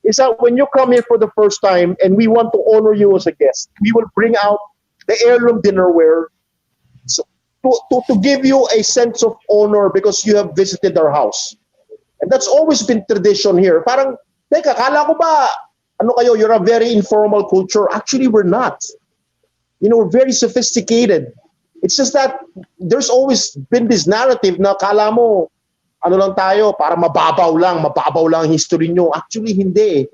is that when you come here for the first time and we want to honor you as a guest, we will bring out the heirloom dinnerware to give you a sense of honor because you have visited our house. And that's always been tradition here. Parang Teka, kala ko ba, ano kayo, you're a very informal culture. Actually, we're not. We're very sophisticated. It's just that there's always been this narrative na kala mo, ano lang tayo, para mababaw lang ang history nyo. Actually, hindi.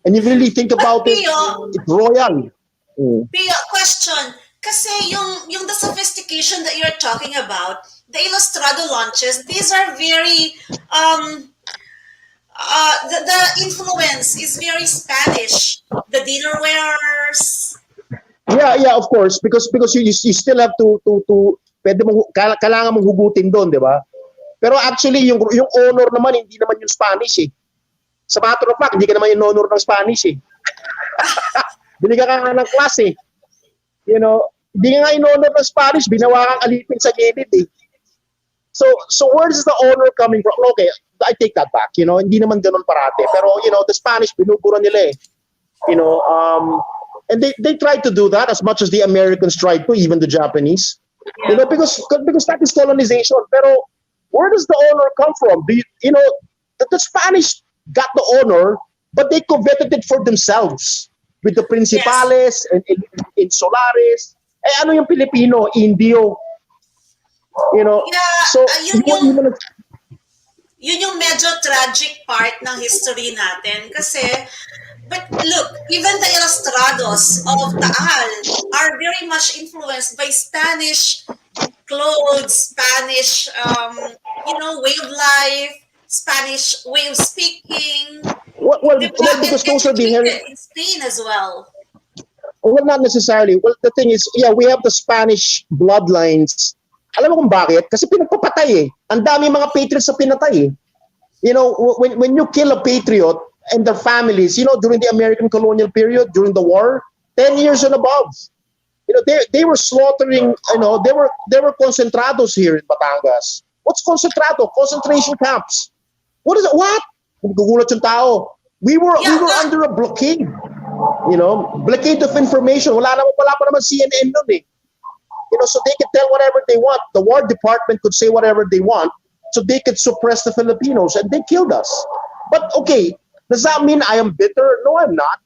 And you really think about it, it's royal.
Pio, question. Kasi yung the sophistication that you're talking about, the illustrado launches, these are very, the influence is very Spanish. The dinnerwares.
Yeah, of course, because you still have to pwede mo kailangan mong hugutin doon, 'di ba? Pero actually yung honor naman hindi naman yung Spanish eh. Sa matter of fact, hindi ka naman yung honor ng Spanish eh. Binigyan ka nga ng klase. Hindi nga yung honor ng Spanish, binawa kang alipin sa gilid eh. So where is the honor coming from? Okay, I take that back. Hindi naman ganoon parate. Pero the Spanish binubura nila eh. And they tried to do that as much as the Americans tried to, even the Japanese.
Yeah.
Because that is colonization. Pero where does the honor come from? The Spanish got the honor, but they coveted it for themselves with the principales and insulares. Ano yung Pilipino? Indio. So
yun yung medyo tragic part ng history natin kasi. But look, even the illustrados of Taal are very much influenced by Spanish clothes, Spanish, way of life, Spanish way of speaking.
Well, because those are the
in Spain as well.
Well, not necessarily. Well, the thing is, we have the Spanish bloodlines. Alam mo kung bakit? Kasi pinagpapatay eh. Ang dami mga patriots sa pinatay eh. When you kill a patriot, and their families, during the American colonial period, during the war, 10 years and above. They were slaughtering, they were concentrados here in Batangas. What's concentrado? Concentration camps. What is it? What? Nagugulat yung tao. We were under a blockade. Blockade of information. Wala pa naman CNN nun eh. So they could tell whatever they want. The War Department could say whatever they want, so they could suppress the Filipinos, and they killed us. But okay, does that mean I am bitter? No, I'm not.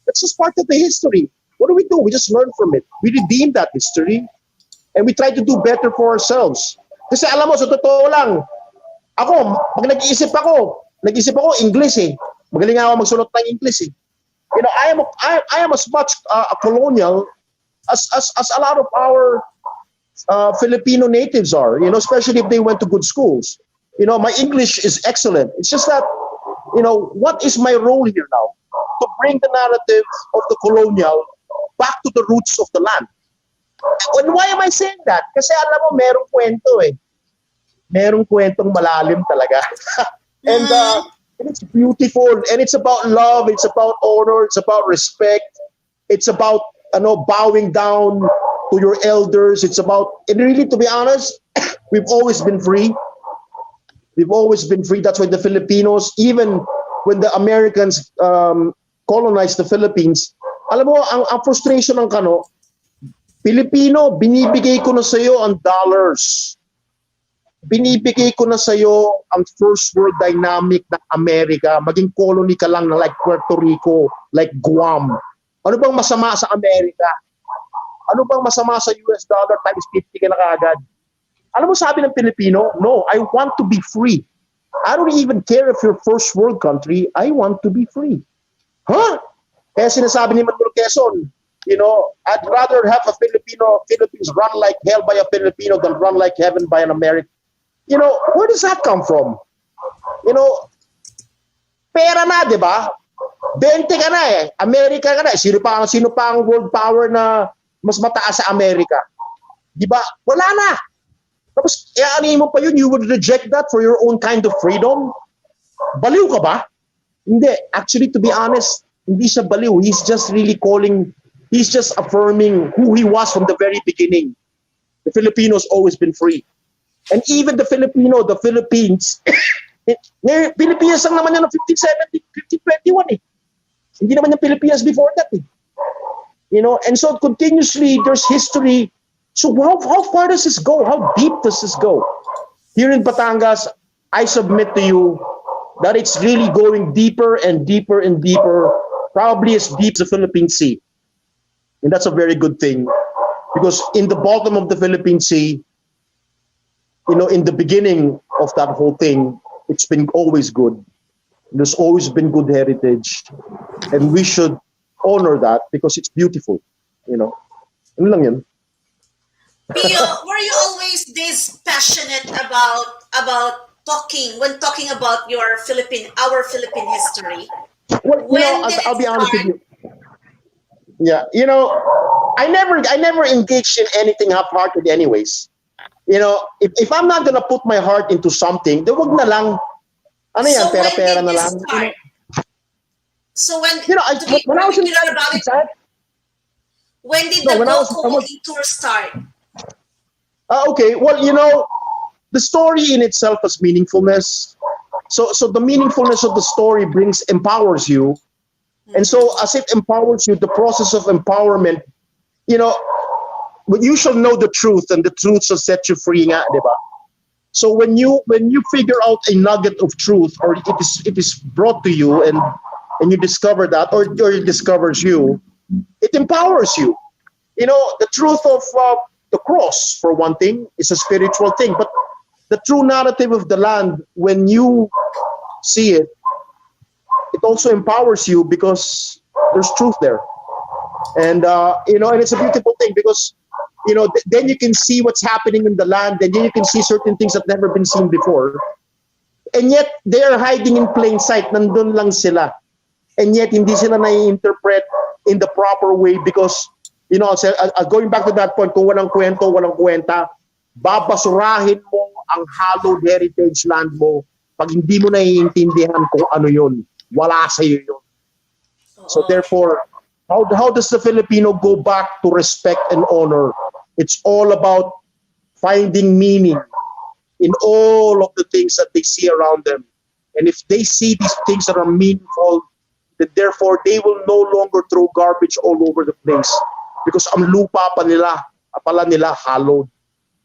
That's just part of the history. What do? We just learn from it. We redeem that history, and we try to do better for ourselves. Kasi alam mo, sa totoo lang, ako, pag nag-iisip ako English eh. Magaling ako magsulot ng English eh. I am as much a colonial as a lot of our Filipino natives are, especially if they went to good schools. My English is excellent. It's just that, what is my role here now? To bring the narrative of the colonial back to the roots of the land. And why am I saying that? Kasi alam mo, merong kwento eh. Merong kwentong malalim talaga. And it's beautiful. And it's about love. It's about honor. It's about respect. It's about bowing down to your elders. It's about, and really, to be honest, we've always been free. We've always been free. That's why the Filipinos, even when the Americans colonized the Philippines, alam mo, ang frustration ng Pilipino, binibigay ko na sa'yo ang dollars. Binibigay ko na sa'yo ang first world dynamic ng Amerika. Maging colony ka lang na like Puerto Rico, like Guam. Ano bang masama sa Amerika? Ano bang masama sa US dollar times 50 ka na kaagad? Alam mo sabi ng Pilipino, no, I want to be free. I don't even care if you're first world country, I want to be free. Huh? Kaya sinasabi ni Manuel Quezon, I'd rather have a Philippines run like hell by a Filipino than run like heaven by an American. Where does that come from? Pera na, di ba? 20 ka na eh. Amerika ka na eh. Sino pa ang world power na mas mataas sa Amerika? Di ba? Wala na. Tapos, ano mo pa yun, you would reject that for your own kind of freedom? Baliw ka ba? Hindi. Actually, to be honest, hindi siya baliw. He's just affirming who he was from the very beginning. The Filipinos always been free. And even the Philippines, Pilipinas lang naman yan ng 1521 eh. Hindi naman yung Pilipinas before that eh. And so continuously, there's history. So how far does this go? How deep does this go? Here in Batangas, I submit to you, that it's really going deeper and deeper and deeper, probably as deep as the Philippine Sea. And that's a very good thing, because in the bottom of the Philippine Sea, in the beginning of that whole thing, it's been always good. There's always been good heritage, and we should honor that because it's beautiful. Ano lang yun.
Pio, were you always this passionate about talking about our Philippine history?
Well,
When did
I'll
it
be honest with
start?
you. Yeah, I never engaged in anything half-hearted anyways. If I'm not gonna put my heart into something, then wag na lang. Ano yan,
So when
pera-pera
did
na
this
lang.
start? So when, to be
When I was in
particular about it, when did the
when I was,
Goco Walking Tours start?
okay, well, the story in itself has meaningfulness. So the meaningfulness of the story empowers you. And so as it empowers you, the process of empowerment, but you shall know the truth, and the truth shall set you free nga, di ba? So when you figure out a nugget of truth, or it is brought to you, and you discover that, or it discovers you, it empowers you. The truth of the cross, for one thing, is a spiritual thing. But the true narrative of the land, when you see it, it also empowers you because there's truth there. And, and it's a beautiful thing because, then you can see what's happening in the land, and then you can see certain things that never been seen before. And yet, they are hiding in plain sight. Nandun lang sila. And yet, hindi sila nai-interpret in the proper way because, going back to that point, kung walang kwento, walang kwenta, babasurahin mo ang hallowed heritage land mo pag hindi mo naiintindihan kung ano yun. Wala sa'yo yun. So therefore, how does the Filipino go back to respect and honor? It's all about finding meaning in all of the things that they see around them. And if they see these things that are meaningful, then therefore they will no longer throw garbage all over the place. Because ang lupa pala nila hallowed.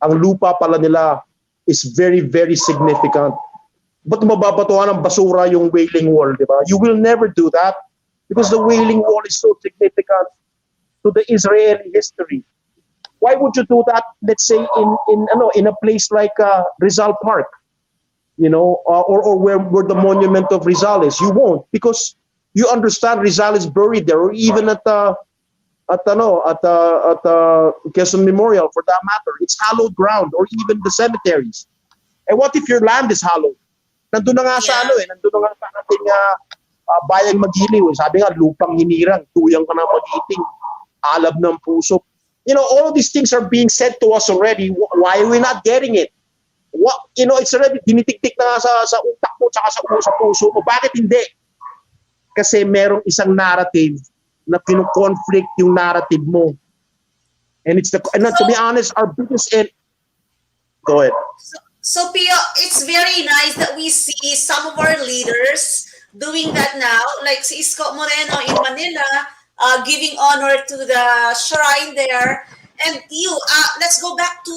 Ang lupa pala nila is very, very significant. Ba't mababatuhan ng basura yung Wailing Wall, di ba? You will never do that because the Wailing Wall is so significant to the Israeli history. Why would you do that, let's say, in a place like Rizal Park, or where the monument of Rizal is? You won't, because you understand Rizal is buried there, or even at Quezon Memorial, for that matter. It's hallowed ground, or even the cemeteries. And what if your land is hallowed? Nandun na nga sa nandun na nga sa ating bayang Magiliw. Sabi nga, lupang hinirang, tuyang ka na magiting, alab ng puso. All of these things are being said to us already. Why are we not getting it? It's already dinitiktik na nga sa utak mo, tsaka sa puso mo. Bakit hindi? Kasi merong isang narrative na kino-conflict yung narrative mo. And to be honest, our biggest end. Go ahead.
So Pio, it's very nice that we see some of our leaders doing that now, like si Isko Moreno in Manila, giving honor to the shrine there. And let's go back to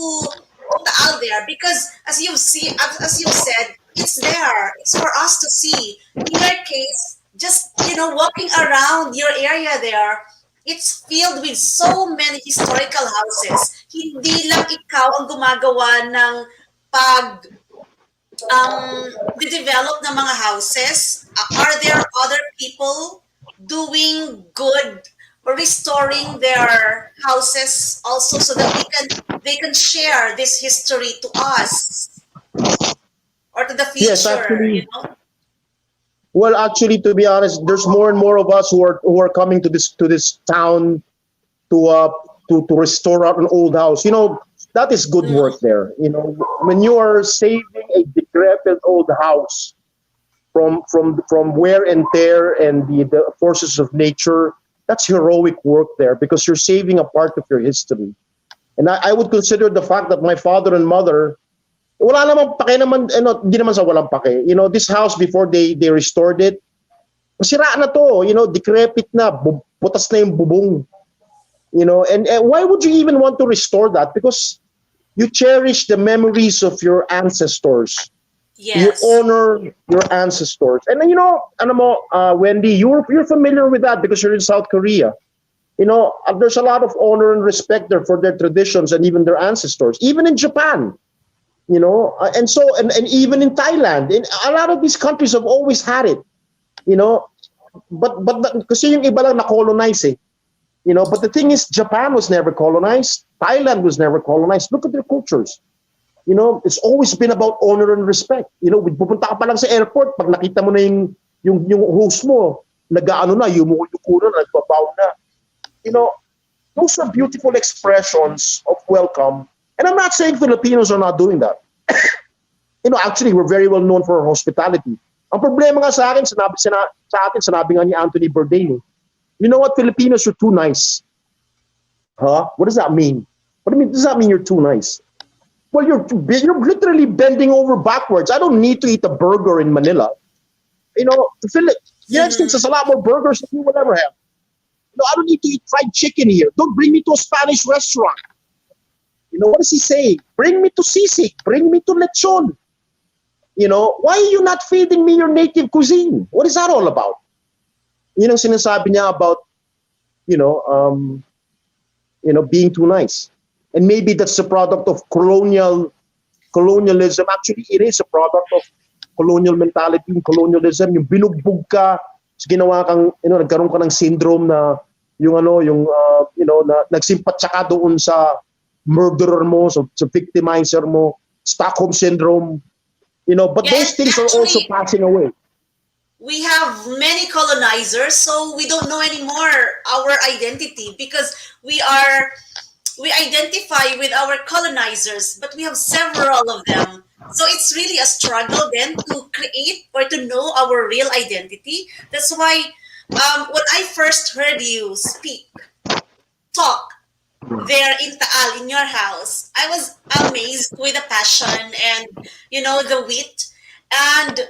Taal there, because as you said, it's there. It's for us to see. In your case, just walking around your area there, it's filled with so many historical houses. Hindi lang ikaw ang gumagawa ng develop ng mga houses. Are there other people doing good or restoring their houses also, so that they can share this history to us or to the future?
Yes, actually. Well, actually, to be honest, there's more and more of us who are coming to this town to restore an old house. That is good work there. When you are saving a decrepit old house from wear and tear and the forces of nature, that's heroic work there, because you're saving a part of your history. And I would consider the fact that my father and mother, wala namang pake naman, hindi naman sa walang pake. This house, before they restored it, masira na to, decrepit na, butas na yung bubong. And why would you even want to restore that? Because you cherish the memories of your ancestors. You
Yes.
honor your ancestors. And then, ano mo, Wendy, you're familiar with that because you're in South Korea. There's a lot of honor and respect there for their traditions and even their ancestors. Even in Japan, and even in Thailand, in a lot of these countries have always had it. You know, but kasi yung iba lang na-colonize eh. But the thing is, Japan was never colonized. Thailand was never colonized. Look at their cultures. It's always been about honor and respect. Pupunta ka pa lang sa airport, pag nakita mo na yung host mo, nag-ano na, yumuko na, nagbabaw na. Those are beautiful expressions of welcome. And I'm not saying Filipinos are not doing that. Actually, we're very well known for our hospitality. Ang problema nga sa akin, sinabi nga ni Anthony Bourdain, you know what, Filipinos, you're too nice. Huh? What does that mean? Does that mean you're too nice? Well, you're literally bending over backwards. I don't need to eat a burger in Manila. The United States has a lot more burgers than we will ever have. I don't need to eat fried chicken here. Don't bring me to a Spanish restaurant. What is he saying? Bring me to sisig. Bring me to lechon. Why are you not feeding me your native cuisine? What is that all about? Ang sinasabi niya about, being too nice. And maybe that's a product of colonialism. Actually, it is a product of colonial mentality, colonialism. Yung binugbog ka, ginawa kang, nagkaroon ka ng syndrome na na nagsimpatsa ka doon sa murderer mo, sa victimizer mo, Stockholm syndrome. But those things are also passing away.
We have many colonizers, so we don't know anymore our identity because we identify with our colonizers, but we have several of them. So it's really a struggle then to create or to know our real identity. That's why when I first heard you talk there in Taal, in your house, I was amazed with the passion and, the wit. And,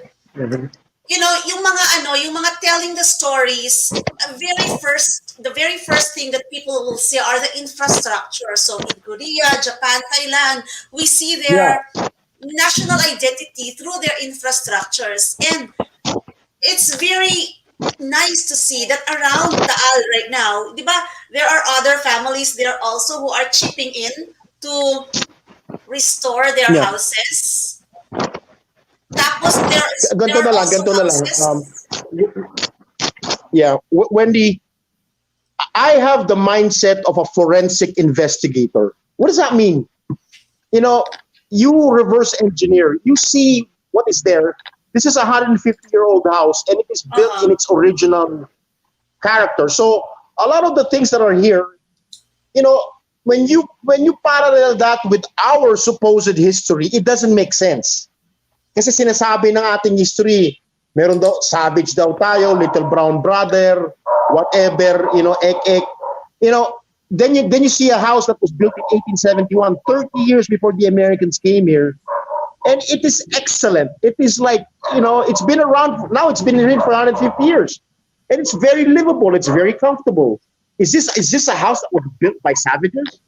yung mga telling the stories, the very first thing that people will see are the infrastructure. So in Korea, Japan, Thailand, we see their national identity through their infrastructures. And it's very nice to see that around Taal right now, diba, there are other families there also who are chipping in to restore their houses. Tapos there are also houses.
Wendy, I have the mindset of a forensic investigator. What does that mean? You reverse engineer. You see what is there. This is a 150-year-old house, and it is built in its original character. So a lot of the things that are here, when you parallel that with our supposed history, it doesn't make sense. Kasi sinasabi ng ating history, meron daw, savage daw tayo, little brown brother, whatever, ek. Then you see a house that was built in 1871, 30 years before the Americans came here. And it is excellent. It is like, it's been around, now it's been in for 150 years. And it's very livable. It's very comfortable. Is this a house that was built by savages?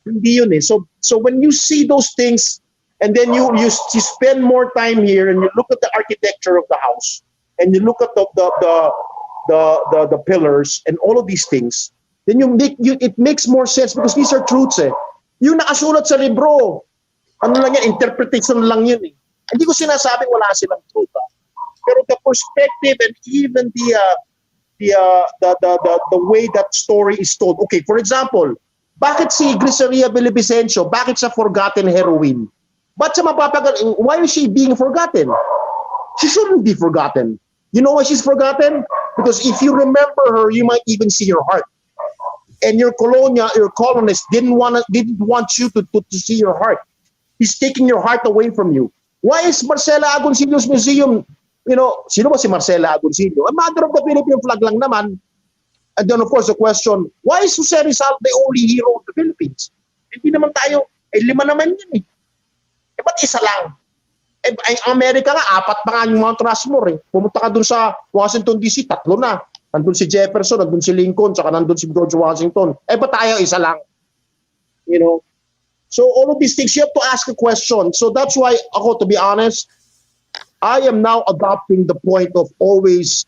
Hindi yun eh. So when you see those things, and then you spend more time here and you look at the architecture of the house, and you look at the pillars and all of these things, then it makes more sense because these are truths eh. Yung nakasulat sa libro, ano lang yan, interpretation lang yun eh. Hindi ko sinasabing wala silang truth. Pero the perspective and even the way that story is told. Okay, for example, bakit si Grisaria Bilibicencio, bakit siya forgotten heroine? Ba't siya why is she being forgotten? She shouldn't be forgotten. You know why she's forgotten? Because if you remember her, you might even see her heart. And your colonist didn't want you to see your heart. He's taking your heart away from you. Why is Marcela Agoncillo's museum, sino ba si Marcela Agoncillo? A mother of the Philippine flag lang naman. And then of course the question, why is Jose Rizal the only hero of the Philippines? Hindi naman tayo, 5 naman yun eh. Ba't isa lang? Ang Amerika nga, 4 pa nga yung Mount Rushmore eh. Pumunta ka dun sa Washington DC, 3 na. Nandun si Jefferson, nandun si Lincoln, saka nandun si George Washington. Ba't tayo isa lang? So all of these things, you have to ask a question. So that's why ako, to be honest, I am now adopting the point of always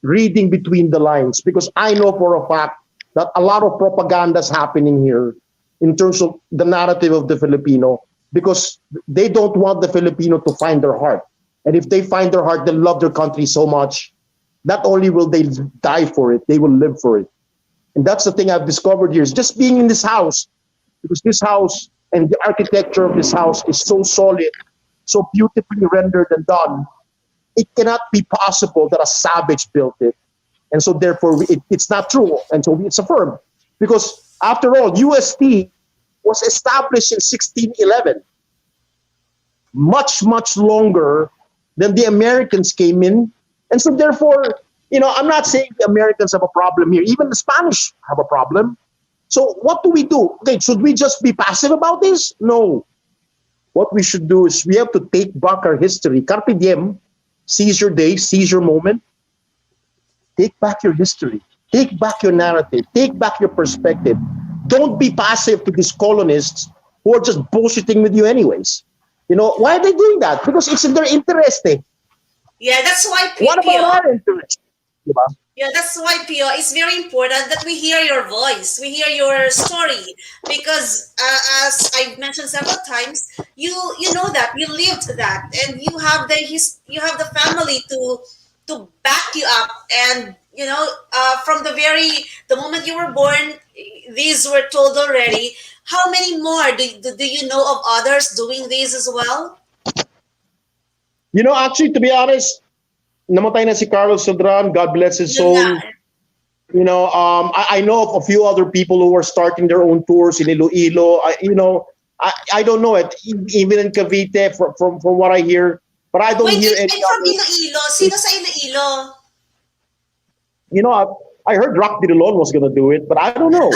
reading between the lines, because I know for a fact that a lot of propaganda is happening here in terms of the narrative of the Filipino, because they don't want the Filipino to find their heart. And if they find their heart, they love their country so much, not only will they die for it, they will live for it. And that's the thing I've discovered here, is just being in this house, because this house and the architecture of this house is so solid, so beautifully rendered and done. It cannot be possible that a savage built it. And so therefore it's not true. And so it's affirmed. Because after all, UST was established in 1611. Much, much longer than the Americans came in. And so therefore, I'm not saying the Americans have a problem here. Even the Spanish have a problem. So what do we do? Okay, should we just be passive about this? No. What we should do is we have to take back our history. Carpe diem. Seize your day, seize your moment. Take back your history. Take back your narrative. Take back your perspective. Don't be passive to these colonists who are just bullshitting with you anyways. Why are they doing that? Because it's in their interest.
Yeah, that's why
What about our interest? Diba?
Yeah, that's why, Pio, it's very important that we hear your voice, we hear your story, because as I've mentioned several times, you know that you lived that, and you have the family to back you up, and from the moment you were born, these were told already. How many more do you know of others doing this as well?
Actually, to be honest, namatay na si Carlos Sodran, God bless his soul. I know of a few other people who are starting their own tours in Iloilo. I don't know it, even in Cavite, from what I hear, but I don't hear any
from Iloilo. Sino sa Iloilo?
I heard Rock Didulon was going to do it, but I don't know.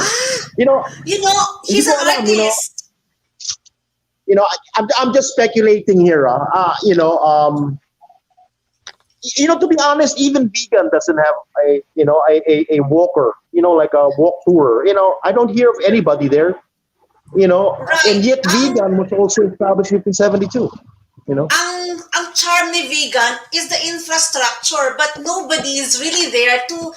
He's an artist.
I'm just speculating here. To be honest, even vegan doesn't have a walker, like a walk tour. I don't hear of anybody there,
Right.
and yet vegan was also established in 1972.
Ang charm ni vegan is the infrastructure, but nobody is really there to,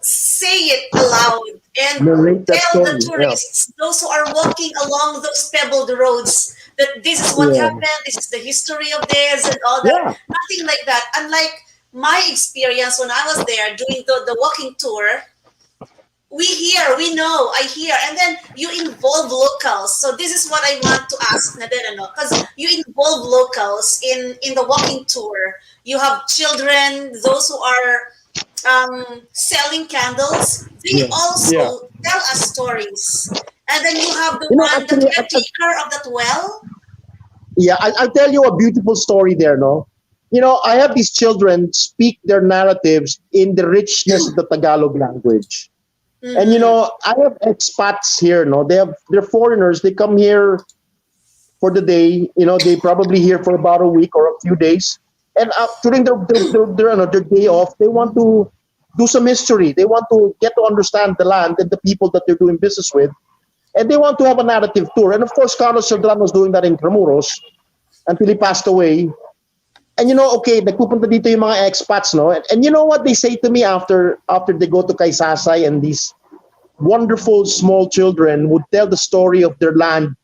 say it aloud and tell the tourists, those who are walking along those pebbled roads, that this is what happened, this is the history of this and all that.
Yeah.
Nothing like that. Unlike my experience when I was there doing the walking tour, we know, I hear, and then you involve locals. So this is what I want to ask, because you involve locals in the walking tour. You have children, those who are selling candles. They also tell us stories. And then you have the the caretaker of that well.
Yeah, I'll tell you a beautiful story there, no? I have these children speak their narratives in the richness of the Tagalog language. And I have expats here, no? They're foreigners. They come here for the day. They probably here for about a week or a few days. And during their day off, they want to do some history. They want to get to understand the land and the people that they're doing business with. And they want to have a narrative tour. And of course, Carlos Sodran was doing that in Tramuros until he passed away. And nagpupunta dito yung mga expats, no? And you know what they say to me after they go to Kaysasay, and these wonderful small children would tell the story of their land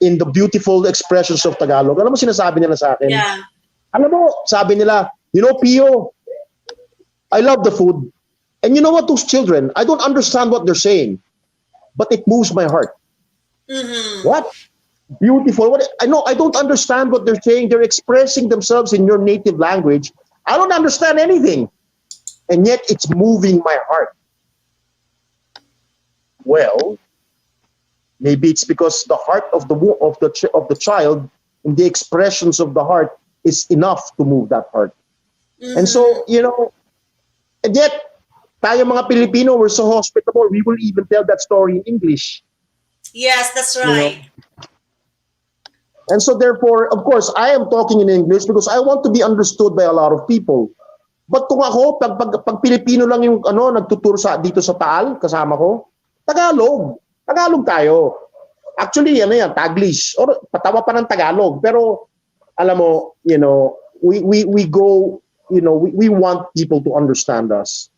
in the beautiful expressions of Tagalog. Alam mo sinasabi nila sa akin?
Yeah.
Alam mo, sabi nila, Pio, I love the food. And you know what, those children, I don't understand what they're saying, but it moves my heart.
Mm-hmm.
What? Beautiful. I don't understand what they're saying. They're expressing themselves in your native language. I don't understand anything, and yet it's moving my heart. Well, maybe it's because the heart of the child and the expressions of the heart is enough to move that heart. Mm-hmm. And so and yet tayo mga Pilipino, we're so hospitable. We will even tell that story in English.
Yes, that's right.
And so therefore, of course, I am talking in English because I want to be understood by a lot of people. But kung ako, pag Pilipino lang yung nagtutur dito sa Taal, kasama ko, Tagalog tayo. Actually, Taglish, or patawa pa ng Tagalog. Pero, alam mo, we go, we want people to understand us.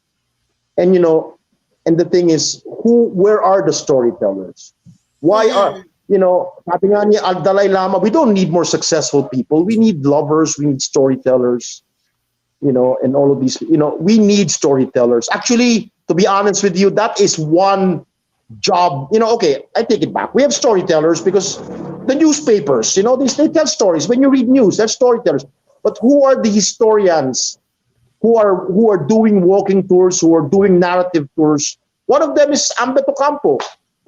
And, and the thing is, where are the storytellers? Why are, sabi nga niya, Al Dalai Lama, we don't need more successful people. We need lovers, we need storytellers, and all of these, we need storytellers. Actually, to be honest with you, that is one job. Okay, I take it back. We have storytellers because the newspapers, they tell stories. When you read news, they're storytellers. But who are the historians who are doing walking tours, who are doing narrative tours? One of them is Ambeto Campo,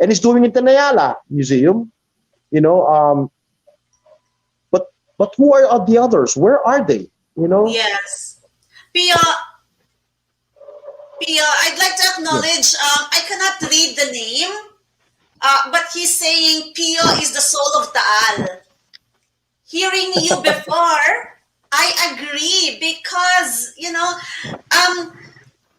and he's doing it in Ayala Museum. But who are the others? Where are they?
Yes. Pio, I'd like to acknowledge, I cannot read the name, but he's saying Pio is the soul of Taal. Hearing you before, I agree because,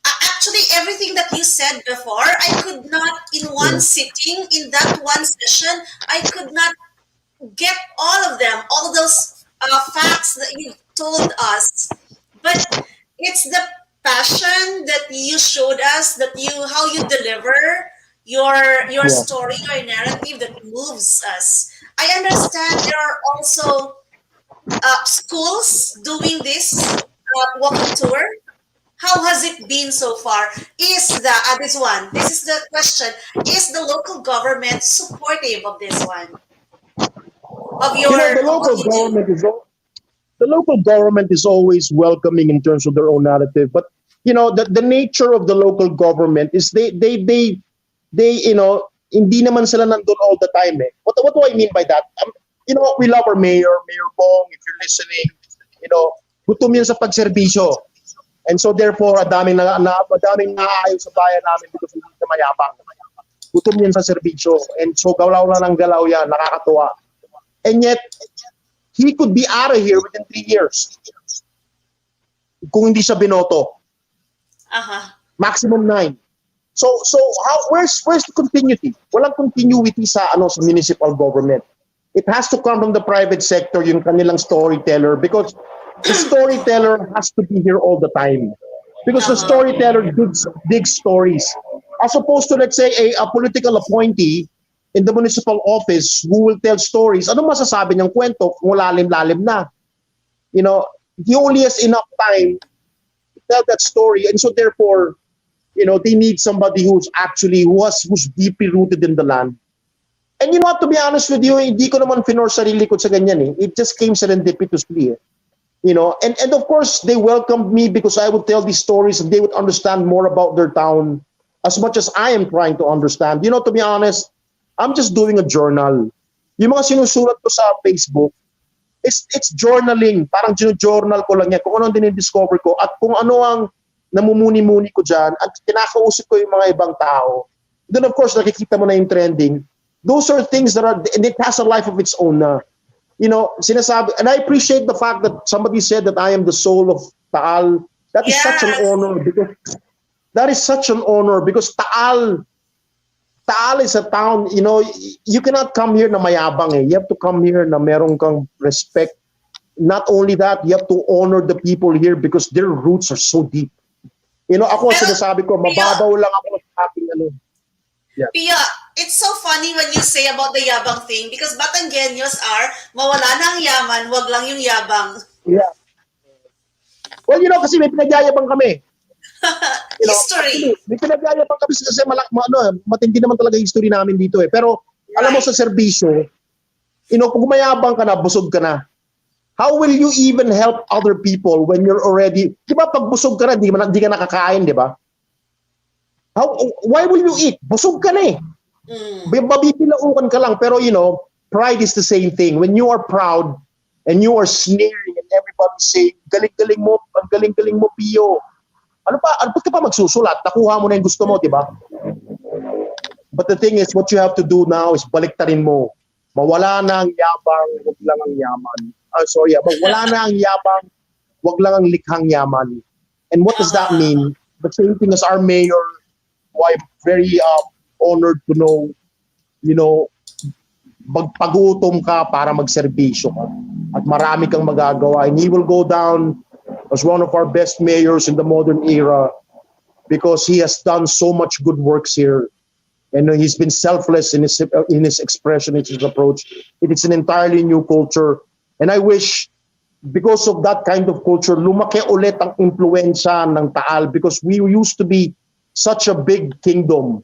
actually everything that you said before, I could not, in one sitting, in that one session, I could not get all of them, all those facts that you told us. But it's the passion that you showed us, how you deliver your story, your narrative that moves us. I understand there are also schools doing this walking tour. How has it been so far? This is the question. Is the local government supportive of this one? Of your
the local government is always welcoming in terms of their own narrative. But the nature of the local government is they hindi naman sila nandun all the time. What do I mean by that? We love our Mayor Bong, if you're listening, gutom yun sa pagserbisyo. And so therefore, daming naaayon sa bayan namin because hindi na mayabang. Gutom yun sa serbisyo. And so galaw na ng galaw yan, nakakatuwa. And yet, he could be out of here within 3 years. Kung hindi siya binoto. Maximum 9. So where's the continuity? Walang continuity sa municipal government. It has to come from the private sector, yung kanilang storyteller, because the storyteller has to be here all the time. Because the storyteller digs stories. As opposed to, let's say, a political appointee in the municipal office who will tell stories. Ano masasabi niyang kwento kung lalim-lalim na? He only has enough time to tell that story. And so therefore, they need somebody who's deeply rooted in the land. And to be honest with you, hindi ko naman finor sarili ko sa ganyan. It just came serendipitously. And of course, they welcomed me because I would tell these stories and they would understand more about their town as much as I am trying to understand. To be honest, I'm just doing a journal. Yung mga sinusulat ko sa Facebook, it's journaling. Parang journal ko lang yan. Kung ano ang dinidiscover ko at kung ano ang namumuni-muni ko dyan at kinakausap ko yung mga ibang tao. Then of course, nakikita mo na yung trending. Those are things that and it has a life of its own na. Sinasabi, and I appreciate the fact that somebody said that I am the soul of Taal. That is such an honor because Taal is a town, you cannot come here na mayabang. You have to come here na meron kang respect. Not only that, you have to honor the people here because their roots are so deep. Ako sinasabi ko, mababaw lang ako sa aking Yeah.
Pia, it's so funny when you say about the yabang thing because Batangueños are mawala na ang yaman, wag lang yung yabang.
Yeah. Well, kasi may pinagyayabang kami.
History.
May pinagyayabang kami kasi matindi naman talaga history namin dito . Pero alam mo sa serbisyo, kung mayabang ka na, busog ka na. How will you even help other people when you're already, di ba pag busog ka na, di ka nakakain, di ba? Why will you eat? Busog ka na . Mabibilaukan ka lang. Pero, pride is the same thing. When you are proud and you are sneering and everybody saying, galing-galing mo, ang galing-galing mo, Pio. Ano ka pa magsusulat? Nakuha mo na yung gusto mo, di ba? But the thing is, what you have to do now is baliktarin mo. Mawala na ang yabang, wag lang ang yaman. Wala na ang yabang, wag lang ang likhang yaman. And what does that mean? The same thing as our mayor, who I'm very honored to know, magpagutom ka para magserbisyo ka. At marami kang magagawa. And he will go down as one of our best mayors in the modern era because he has done so much good works here. And he's been selfless in his expression, in his approach. It is an entirely new culture. And I wish, because of that kind of culture, lumaki ulit ang impluensya ng Taal because we used to be such a big kingdom.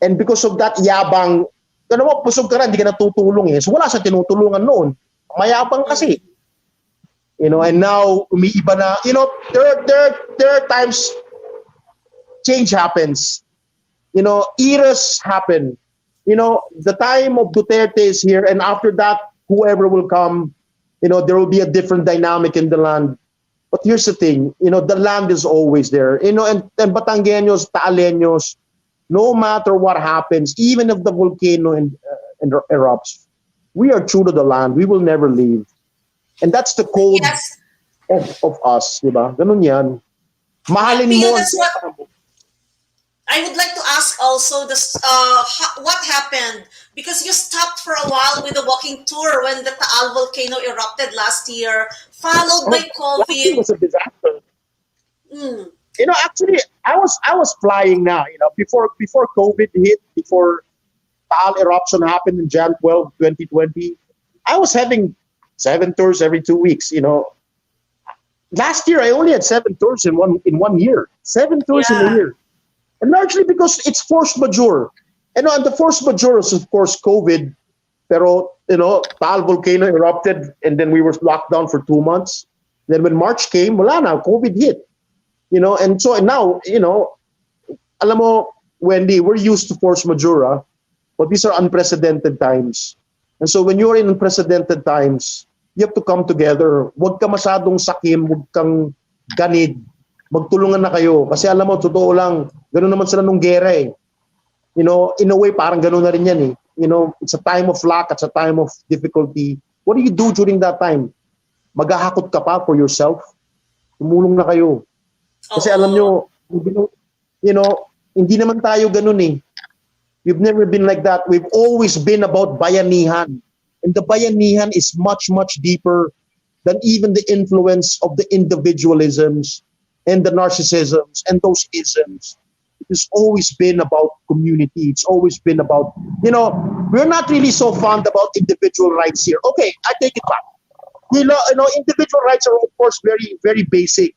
And because of that yabang, ano mo, pusog ka na, hindi ka natutulong eh. So wala sa tinutulungan noon. Mayabang kasi. You know, and now, umiiba na. You know, there are times change happens. You know, eras happen. You know, the time of Duterte is here, and after that, whoever will come, you know, there will be a different dynamic in the land. But here's the thing, you know, the land is always there. You know, and Batangueños, Taaleños, no matter what happens, even if the volcano erupts, we are true to the land. We will never leave. And that's the code
Yes.
of us, di ba? Ganun yan. Mahalin
Pio,
mo.
that's what I would like to ask also this what happened because you stopped for a while with the walking tour when the Taal volcano erupted last year, followed by
It
COVID.
was a disaster.
Mm.
You know, actually, I was flying now. You know, before COVID hit, before Taal eruption happened in Jan 12, 2020, I was having 7 tours every 2 weeks. You know, last year I only had 7 tours in one year. 7 tours in a
Yeah.
year, and largely because it's force majeure. And the force majeure is of course COVID. Pero you know, Taal volcano erupted, and then we were locked down for 2 months. Then when March came, wala na, COVID hit. You know, and so now, you know, alam mo, Wendy, we're used to force majeure, but these are unprecedented times. And so when you're in unprecedented times, you have to come together. Huwag ka masyadong sakim, huwag kang ganid. Magtulungan na kayo. Kasi alam mo, totoo lang, gano'n naman sila nung gera eh. You know, in a way, parang gano'n na rin yan eh. You know, it's a time of lack, it's a time of difficulty. What do you do during that time? Maghahakot ka pa for yourself? Tumulong na kayo. Kasi alam nyo, you know, hindi naman tayo ganun eh. We've never been like that. We've always been about bayanihan. And the bayanihan is much, much deeper than even the influence of the individualisms and the narcissisms and those isms. It has always been about community. It's always been about, you know, we're not really so fond about individual rights here. Okay, I take it back. You know, individual rights are of course very, very basic.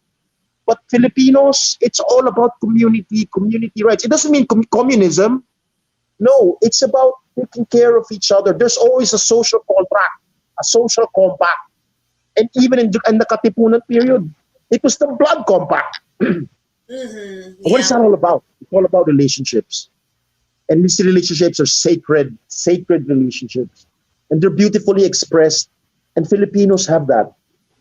But Filipinos, it's all about community rights. It doesn't mean communism. No, it's about taking care of each other. There's always a social contract, a social compact. And even in the Katipunan period, it was the blood compact.
Mm-hmm.
What is that all about? It's all about relationships. And these relationships are sacred relationships. And they're beautifully expressed. And Filipinos have that.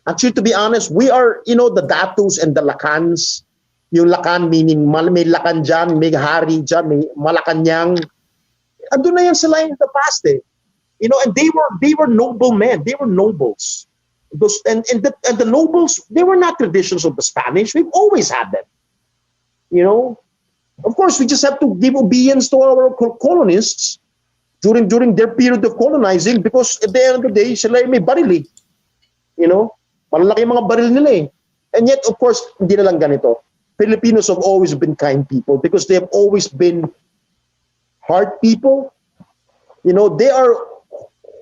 Actually, to be honest, we are, you know, the datus and the lakans. Yung lakan meaning may lakan dyan, may hari dyan, may Malacanang. Andun na yan sila in the past eh. You know, and they were noble men. They were nobles. Those, and the nobles, they were not traditions of the Spanish. We've always had them. You know, of course, we just have to give obedience to our colonists during their period of colonizing because at the end of the day, sila may baril eh. You know, malalaki mga baril nila eh. And yet, of course, hindi na lang ganito. Filipinos have always been kind people because they have always been hard people. You know, they are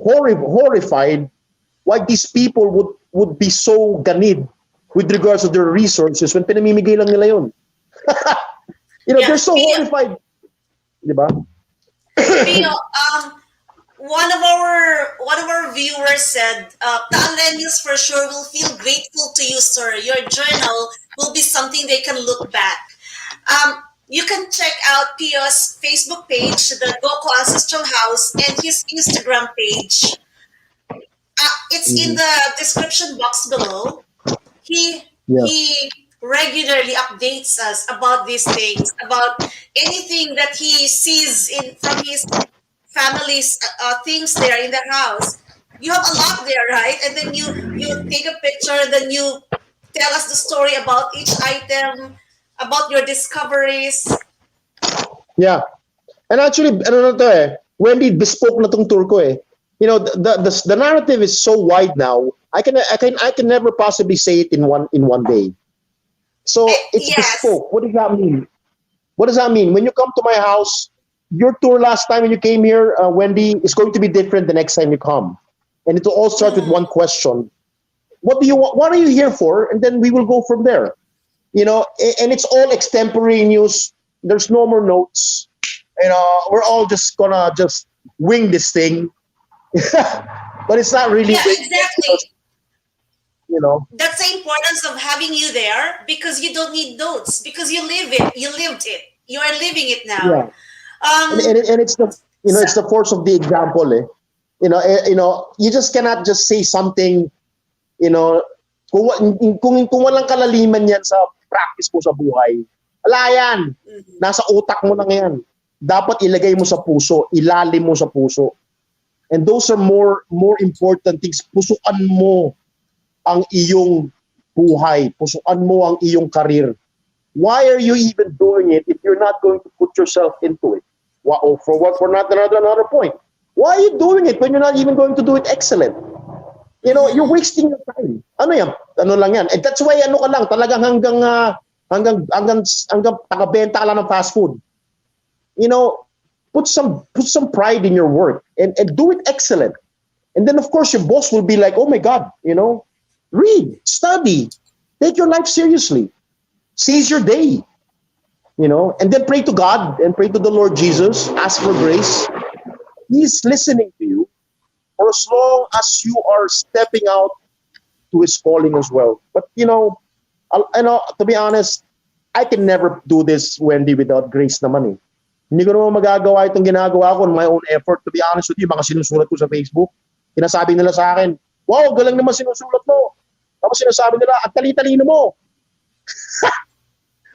horrified why these people would be so ganid with regards to their resources when pinamimigay lang nila yun. You know,
Yeah,
they're so horrified. Diba?
Pio, one of our viewers said, Taaleños for sure will feel grateful to you, sir. Your journal will be something they can look back. You can check out Pio's Facebook page, the Goco Ancestral House, and his Instagram page. It's in the description box below. He regularly updates us about these things, about anything that he sees from his family's things there in the house. You have a lot there, right? And then you take a picture, and then you tell us the story about each item, about your discoveries.
Yeah. And actually, ano na to eh, Wendy, bespoke na tong tour ko eh. the narrative is so wide now. I can never possibly say it in one day. So it's
Yes.
bespoke. What does that mean? What does that mean? When you come to my house, your tour last time when you came here, Wendy, is going to be different the next time you come, and it will all start with one question: what do you want? What are you here for? And then we will go from there. And it's all extemporaneous. There's no more notes. We're all just gonna just wing this thing, but it's not really
Yeah,
winging it because
exactly.
you know,
That's the importance of having you there, because you don't need notes, because you live it. You lived it. You are living it now.
yeah. and
Um,
and, it, and it's the
so,
it's the force of the example. You just cannot just say something. You know, kung walang kalaliman yan sa practice mo sa buhay, wala yan.
mhm.
Nasa utak mo lang yan. Dapat ilagay mo sa puso, ilalim mo sa puso. And those are more important things. Pusuan mo ang iyong buhay. Pusuan mo ang iyong karir. Why are you even doing it if you're not going to put yourself into it? For not another point. Why are you doing it when you're not even going to do it excellent? You're wasting your time. Ano yan? Ano lang yan? And that's why ano ka lang, talagang hanggang tagabenta ka lang ng fast food. Put some pride in your work and do it excellent. And then of course your boss will be like, oh my God, read, study, take your life seriously, seize your day, and then pray to God and pray to the Lord Jesus, ask for grace. He's listening to you for as long as you are stepping out to his calling as well. But to be honest, I can never do this, Wendy, without grace naman eh. Hindi ko naman magagawa itong ginagawa ko on my own effort. To be honest with you, mga sinusulat ko sa Facebook, sinasabi nila sa akin, wow, galing naman sinusulat mo. Tapos sinasabi nila, at tali-talino mo.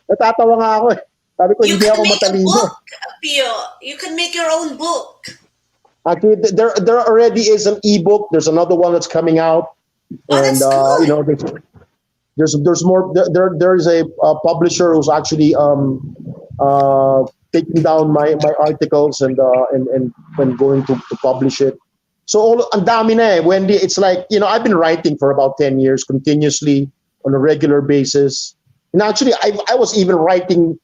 Natatawa nga ako eh. Sabi ko,
You
hindi
can
ako
make a
matalino.
book, Pio. You can make your own book.
Actually, there already is an ebook. There's another one that's coming out,
Oh,
and
that's good.
there's more. There's a publisher who's actually taking down my articles and going to publish it. So ang dami na eh, Wendy. It's like I've been writing for about 10 years continuously on a regular basis. And actually, I was even writing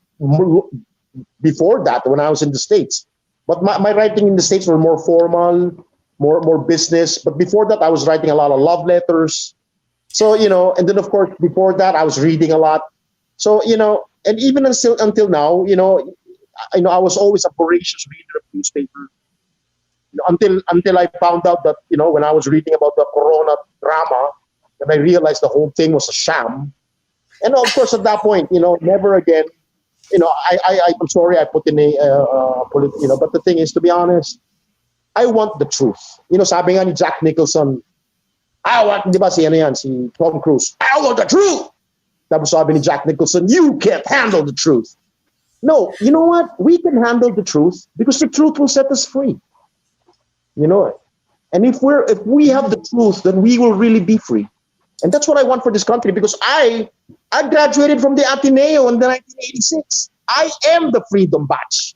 before that when I was in the States. But my writing in the States were more formal, more business. But before that, I was writing a lot of love letters. So, and then of course, before that, I was reading a lot. So, and even until now, I was always a voracious reader of newspaper. Until I found out that, when I was reading about the Corona drama, and I realized the whole thing was a sham. And of course, at that point, never again. I'm sorry I put in but the thing is, to be honest, I want the truth. Sabi nga ni Jack Nicholson, di ba si Tom Cruise, I want the truth. Tapos sabi ni Jack Nicholson, you can't handle the truth. No, you know what? We can handle the truth because the truth will set us free. And if we have the truth, then we will really be free. And that's what I want for this country, because I graduated from the Ateneo in the 1986. I am the freedom batch.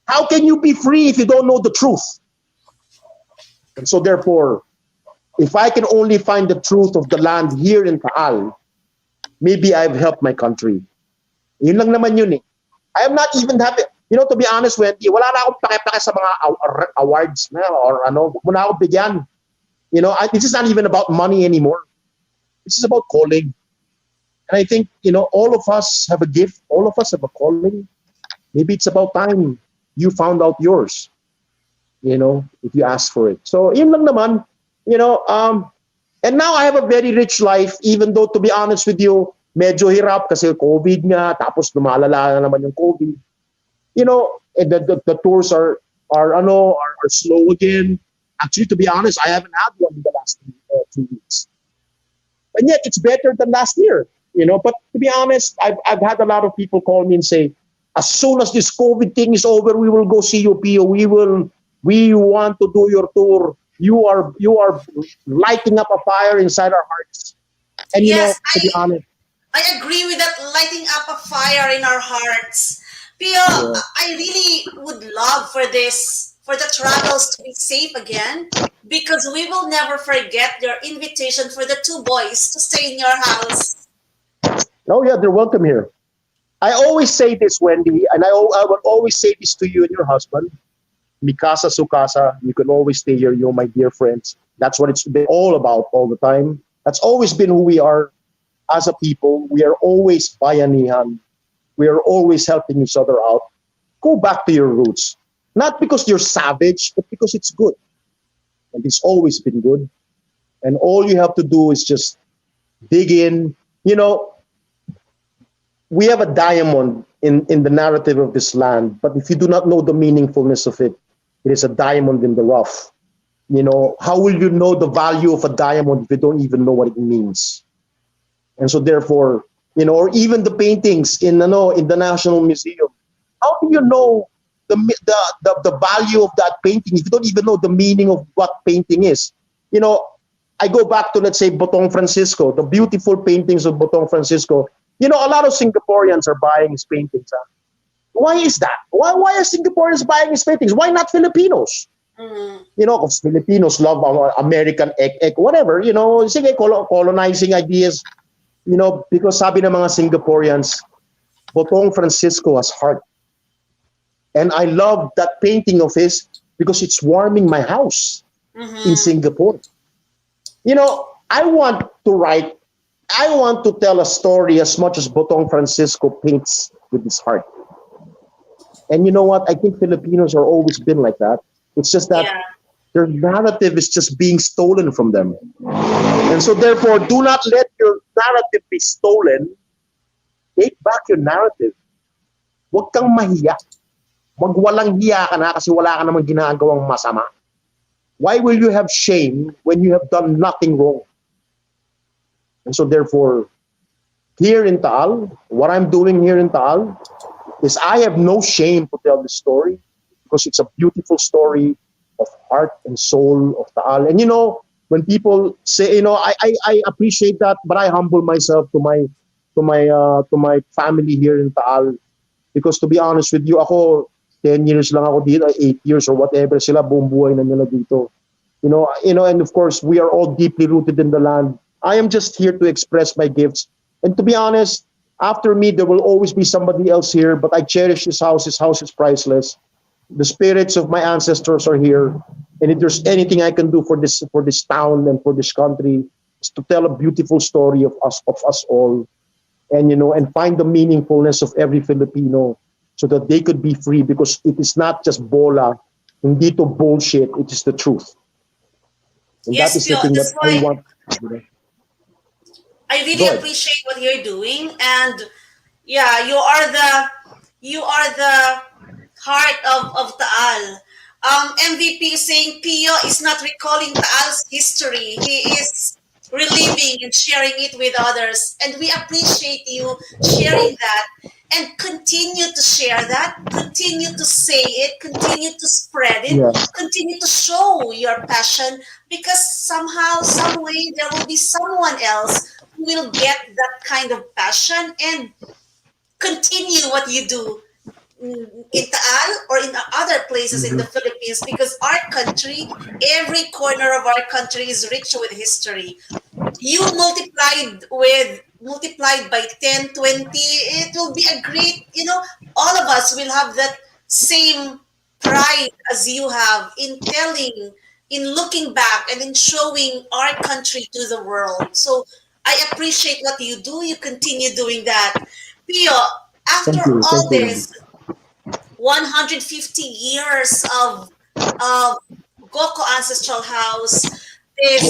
How can you be free if you don't know the truth? And so therefore, if I can only find the truth of the land here in Taal, maybe I've helped my country. Yun lang naman yun eh. I am not even happy. To be honest, Wendy, wala na akong pake-pake sa mga awards na or ano. Muna akong bigyan. This is not even about money anymore. This is about calling. And I think, all of us have a gift. All of us have a calling. Maybe it's about time you found out yours, if you ask for it. So, yun lang naman, and now I have a very rich life, even though, to be honest with you, medyo hirap kasi COVID nga, tapos lumalala na naman yung COVID. And the tours are slow again. Actually, to be honest, I haven't had one in the last 2 weeks. And yet it's better than last year, But to be honest, I've had a lot of people call me and say, as soon as this COVID thing is over, we will go see you, Pio. We want to do your tour. You are lighting up a fire inside our hearts. And
Yes,
to be honest,
I agree with that, lighting up a fire in our hearts. Pio,
yeah.
I really would love for the travels to be safe again. because we will never forget your invitation for the two boys to stay in your house.
Oh yeah, they're welcome here. I always say this, Wendy, and I would always say this to you and your husband. Mikasa Sukasa, you can always stay here, you my dear friends. That's what it's been all about all the time. That's always been who we are as a people. We are always bayanihan. We are always helping each other out. Go back to your roots. Not because you're savage, but because it's good. And it's always been good. And all you have to do is just dig in. You know, we have a diamond in the narrative of this land, but if you do not know the meaningfulness of it, it is a diamond in the rough. You know, how will you know the value of a diamond if you don't even know what it means? And so therefore, you know, or even the paintings in the National Museum, how do you know the value of that painting if you don't even know the meaning of what painting is? You know, I go back to, let's say, Botong Francisco, the beautiful paintings of Botong Francisco. You know, a lot of Singaporeans are buying his paintings. Huh? Why is that? Why are Singaporeans buying his paintings? Why not Filipinos? You know, because Filipinos love American whatever, you know, sige, colonizing ideas, you know, because sabi ng mga Singaporeans, Botong Francisco has heart. And I love that painting of his because it's warming my house in Singapore. You know, I want to tell a story as much as Botong Francisco paints with his heart. And you know what? I think Filipinos are always been like that. It's just that their narrative is just being stolen from them. And so therefore, do not let your narrative be stolen. Take back your narrative. Huwag kang mahiya. Magwalang hiya ka na kasi wala ka namang ginagawang masama. Why will you have shame when you have done nothing wrong? And so therefore, here in Taal, what I'm doing here in Taal is I have no shame to tell this story because it's a beautiful story of heart and soul of Taal. And you know, when people say, you know, I appreciate that, but I humble myself to my family here in Taal because to be honest with you, ako 10 years lang ako dito, 8 years or whatever sila, buong buhay na nila dito. You know, and of course, we are all deeply rooted in the land. I am just here to express my gifts. And to be honest, after me, there will always be somebody else here, but I cherish this house. This house is priceless. The spirits of my ancestors are here. And if there's anything I can do for this town and for this country, is to tell a beautiful story of us all. And, you know, and find the meaningfulness of every Filipino so that they could be free because it is not just bola, hindi to bullshit, it is the truth. And
Yes,
that is
Pio,
the thing
that's
that
why
I want. You know.
I really appreciate what you're doing, and yeah, you are the heart of Taal. MVP is saying Pio is not recalling Taal's history. He is reliving and sharing it with others, and we appreciate you sharing that. And continue to share that, continue to say it, continue to spread it,
Yeah.
continue to show your passion because somehow, some way, there will be someone else who will get that kind of passion and continue what you do in Taal or in other places in the Philippines because our country, every corner of our country is rich with history. You multiplied by 10, 20, it will be a great, you know, all of us will have that same pride as you have in telling, in looking back and in showing our country to the world. So I appreciate what you do. You continue doing that. Pio, after
Thank you.
all
Thank you.
this 150 years of Goco Ancestral House,
Yeah.
this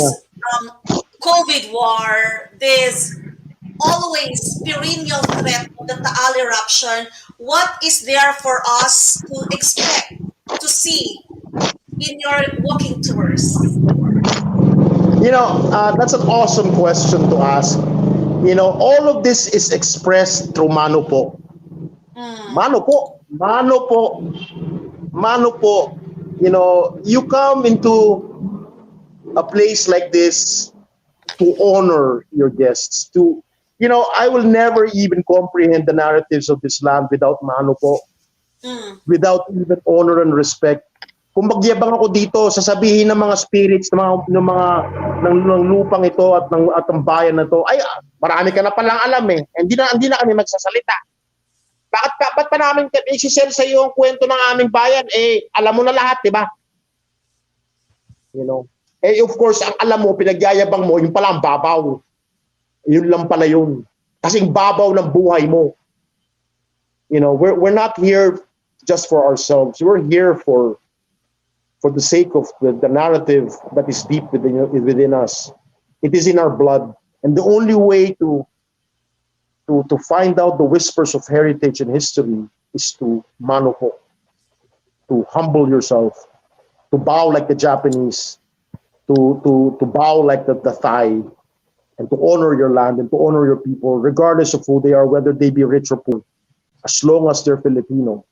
COVID war, this always perennial threat of the Taal eruption, what is there for us to expect, to see in your walking tours?
You know, that's an awesome question to ask. You know, all of this is expressed through mano po. Mano po. Mano po. Mano po. You know, you come into a place like this to honor your guests. To, you know, I will never even comprehend the narratives of this land without mano po, without even honor and respect. kung magyabang ako dito, sasabihin ng mga spirits, ng lupang ito at ng bayan na to, ay, marami ka na palang alam eh. Hindi na kami magsasalita. Ba't pa namin isi-share sa iyo ang kwento ng aming bayan? Eh, alam mo na lahat, di ba? You know? Eh, of course, ang alam mo, pinagyayabang mo, yung pala ang babaw. Yun lang pala yun. Kasing babaw ng buhay mo. You know, we're not here just for ourselves. We're here for the sake of the narrative that is deep within us. It is in our blood. And the only way to find out the whispers of heritage and history is to manupo, to humble yourself, to bow like the Japanese, to bow like the Thai, and to honor your land and to honor your people, regardless of who they are, whether they be rich or poor, as long as they're Filipino.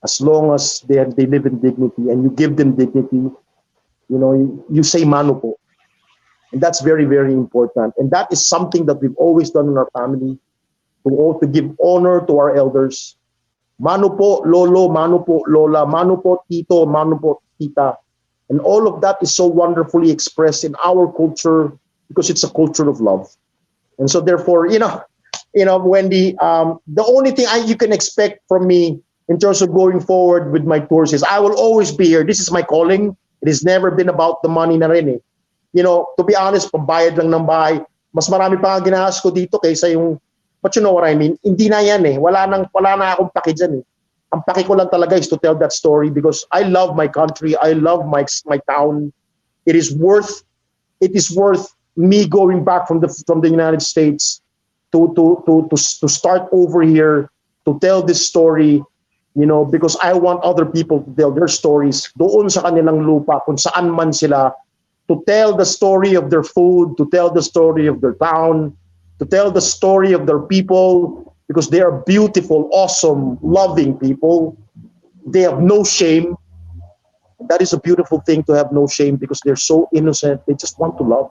As long as they live in dignity and you give them dignity, you know, you say mano po. And that's very, very important. And that is something that we've always done in our family, to give honor to our elders. Mano po, lolo, mano po, lola, mano po, tito, mano po, tita. And all of that is so wonderfully expressed in our culture because it's a culture of love. And so therefore, you know, Wendy, the only thing you can expect from me in terms of going forward with my tours is I will always be here. This is my calling. It has never been about the money na rin eh. You know, to be honest, pambayad lang ng bahay, mas marami pa nga ginahas ko dito kaysa yung, but you know what I mean? Hindi na yan eh. Wala na akong paki dyan eh. Ang paki ko lang talaga is to tell that story because I love my country. I love my town. It is worth me going back from the United States to start over here, to tell this story. You know, because I want other people to tell their stories doon sa kanilang lupa, kung saan man sila, to tell the story of their food, to tell the story of their town, to tell the story of their people, because they are beautiful, awesome, loving people. They have no shame. That is a beautiful thing, to have no shame, because they're so innocent. They just want to love.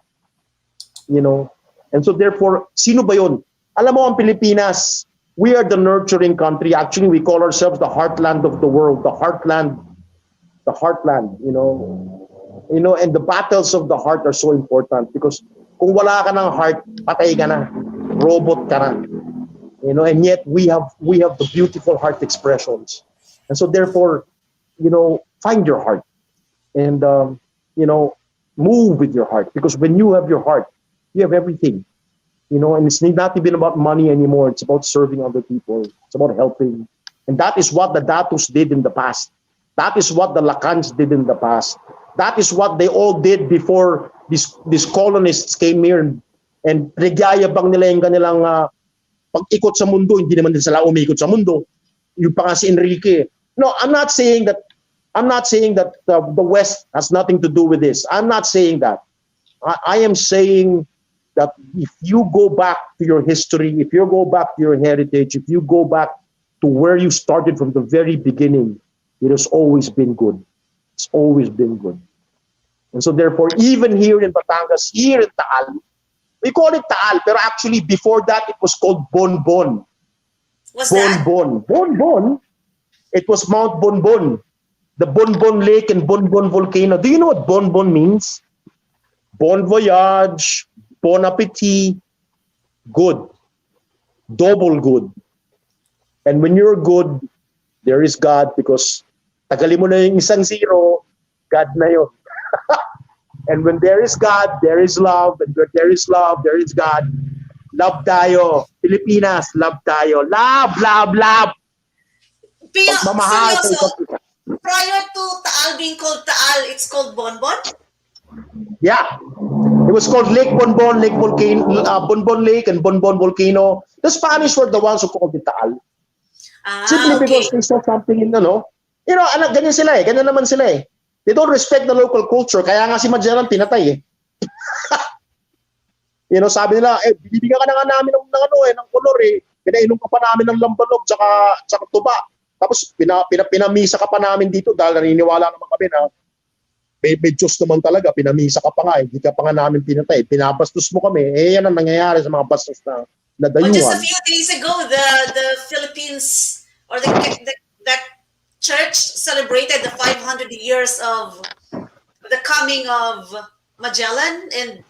You know? And so therefore, sino ba yun? Alam mo, ang Pilipinas, we are the nurturing country. Actually, we call ourselves the heartland of the world, the heartland, you know, and the battles of the heart are so important because kung wala ka ng heart, patay ka na, robot ka na, you know, and yet we have the beautiful heart expressions. And so therefore, you know, find your heart and, you know, move with your heart because when you have your heart, you have everything. You know, and it's not even about money anymore. It's about serving other people. It's about helping. And that is what the Datus did in the past. That is what the Lacans did in the past. That is what they all did before these colonists came here and nagyayabang nila yung kanilang pag-ikot sa mundo. Hindi naman din sila umikot sa mundo. Yung pa nga si Enrique. No, I'm not saying that the West has nothing to do with this. I'm not saying that. I am saying that if you go back to your history, if you go back to your heritage, if you go back to where you started from the very beginning, it has always been good. It's always been good. And so therefore, even here in Batangas, here in Taal, we call it Taal, pero actually before that, it was called Bonbon.
What's that?
Bonbon. It was Mount Bonbon, the Bonbon Lake and Bonbon Volcano. Do you know what Bonbon means? Bon voyage, bon appetit, good, double good. And when you're good, there is God because tagalin mo na yung isang zero, God na yun. And when there is God, there is love. And where there is love, there is God. Love tayo. Pilipinas, love tayo. Love, love, love.
Pio,
Pagmamahal.
seryoso, prior to Taal being called Taal, it's called Bonbon?
Yeah. It was called Lake Bonbon, Lake Volcano, Bonbon Lake and Bonbon Volcano. The Spanish were the ones who called it Taal. Simply
Okay.
because they saw something in, you know, anak, ganyan sila eh. Ganyan naman sila eh. They don't respect the local culture. Kaya nga si Magellan pinatay eh. You know, sabi nila, binibigyan ka na nga namin ng kolor eh. Pinainom ka pa namin ng lambanog tsaka tuba. Tapos pinamisa ka pa namin dito dahil naniniwala naman kami na may Diyos naman talaga, pinamisa ka pa nga, hindi ka pa nga namin pinatay. Pinabastos mo kami. Yan ang nangyayari sa mga bastos na dayuhan.
But just a few days ago, the Philippines or that church celebrated the 500 years of the coming of Magellan and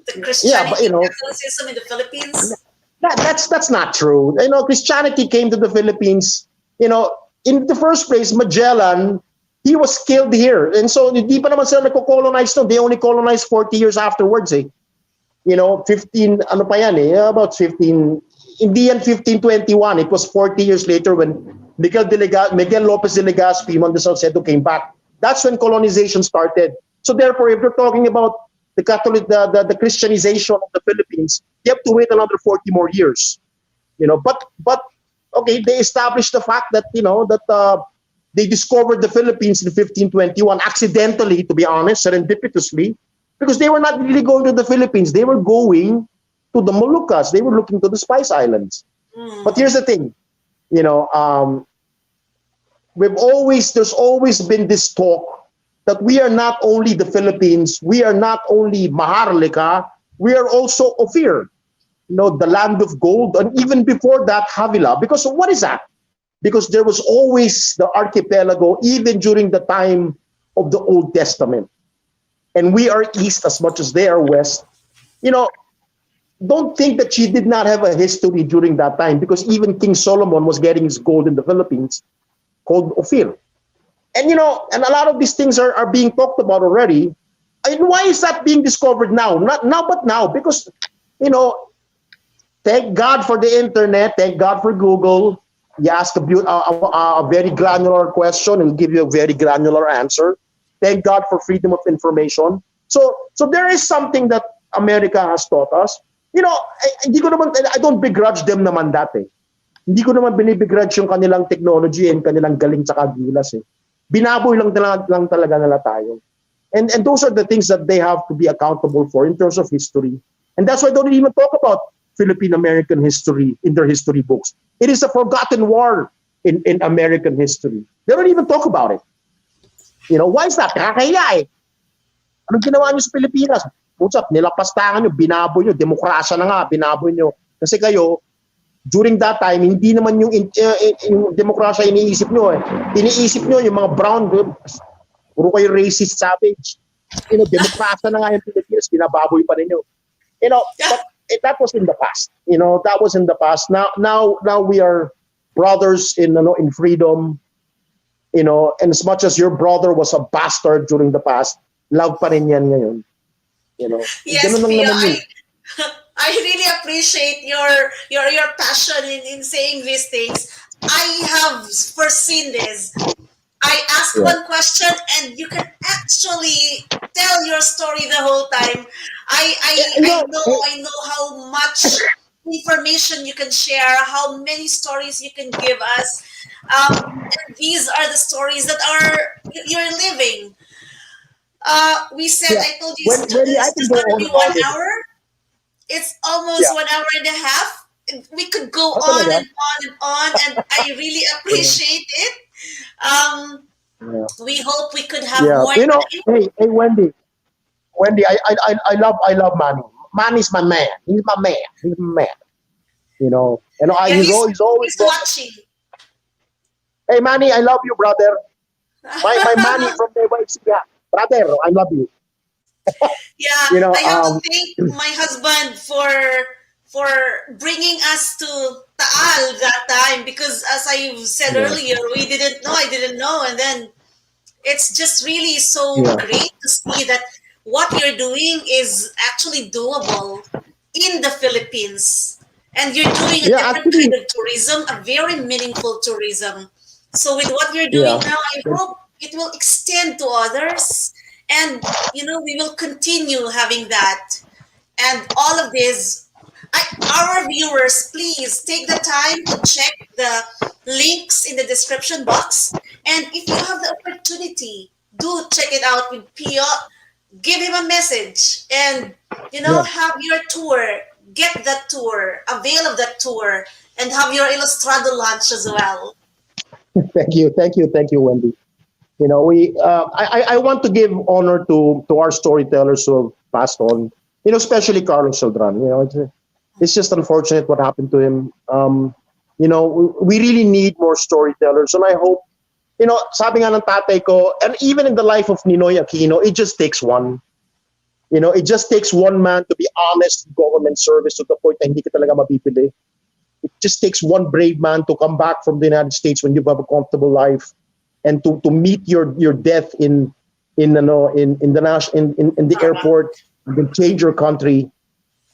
the
Yeah, but
Christianity and Catholicism in the Philippines.
that's not true. Christianity came to the Philippines. In the first place, Magellan, he was killed here, and so hindi pa naman sila nagko-colonize. No, they only colonized 40 years afterwards. 15 ano pa yan about 15. Hindi yan 1521. It was 40 years later when Miguel Lopez de Legazpi, Mondesal Cedo came back. That's when colonization started. So therefore, if you're talking about the Catholic, the Christianization of the Philippines, you have to wait another 40 more years. But okay, they established the fact that they discovered the Philippines in 1521 accidentally, to be honest, serendipitously, because they were not really going to the Philippines. They were going to the Moluccas. They were looking to the Spice Islands. But here's the thing, there's always been this talk that we are not only the Philippines, we are not only Maharlika, we are also Ophir, the land of gold, and even before that, Havila. Because what is that? Because there was always the archipelago, even during the time of the Old Testament. And we are east as much as they are west. Don't think that she did not have a history during that time, because even King Solomon was getting his gold in the Philippines, called Ophir. And and a lot of these things are being talked about already. And why is that being discovered now? Not now, but now, because thank God for the internet, thank God for Google. You ask a very granular question, and give you a very granular answer. Thank God for freedom of information. So there is something that America has taught us. I don't begrudge them naman that. Hindi ko naman binibegrudge yung kanilang technology and kanilang galing sa kagilas. Binaboy lang talaga nila tayo. And those are the things that they have to be accountable for in terms of history. And that's why they don't even talk about Philippine-American history in their history books. It is a forgotten war in American history. They don't even talk about it. Why is that? Nakakahiya Anong ginawa nyo sa Pilipinas? Putsat, nilapastangan nyo, binaboy nyo, demokrasya na nga, binaboy nyo. Kasi kayo, during that time, hindi naman yung demokrasya iniisip nyo. Iniisip nyo yung mga brown, puro kayo racist, savage. Demokrasya na nga yung Pilipinas, binababoy pa ninyo. But that was in the past. That was in the past. Now we are brothers in freedom. And as much as your brother was a bastard during the past, love pa rin yan ngayon.
Yes, Pio, I really appreciate your passion in saying these things. I have foreseen this. I ask one question and you can actually tell your story the whole time. I know how much information you can share, how many stories you can give us. And these are the stories that you're living. We said, I told you it's just going to be 1 hour. It's almost 1 hour and a half. We could go on and on and on, and I really appreciate it. We hope we could have more time.
Hey, Wendy, I love Manny. Manny's my man. He's my man. He's my man. He's always
watching.
Hey, Manny, I love you, brother. My Manny from the wife. Brother, I love you.
I have to thank my husband for bringing us to Taal that time, because as I said earlier, I didn't know, and then it's just really so great to see that what you're doing is actually doable in the Philippines, and you're doing a different kind of tourism, a very meaningful tourism. So with what you're doing now, I hope it will extend to others, and we will continue having that. And all of this, our viewers, please take the time to check the links in the description box, and if you have the opportunity, do check it out with Pio. Give him a message, and have your tour, get that tour, avail of that tour, and have your illustrado launch as well.
Thank you, Wendy. I want to give honor to our storytellers who have passed on. Especially Carlos Saldran. It's just unfortunate what happened to him. We really need more storytellers, and I hope sabi nga ng tatay ko, and even in the life of Ninoy Aquino, it just takes one. It just takes one man to be honest in government service to the point na hindi ka talaga mapipili. It just takes one brave man to come back from the United States when you have a comfortable life and to meet your death in the airport and change your country.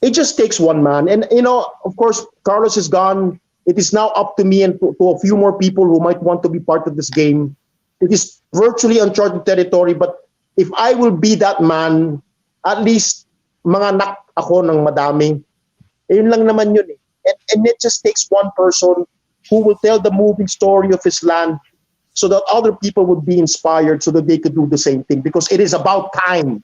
It just takes one man. And of course, Carlos is gone. It is now up to me and to a few more people who might want to be part of this game. It is virtually uncharted territory, but if I will be that man, at least mga anak ako ng madami. Yun lang naman yun eh. And it just takes one person who will tell the moving story of his land so that other people would be inspired so that they could do the same thing. Because it is about time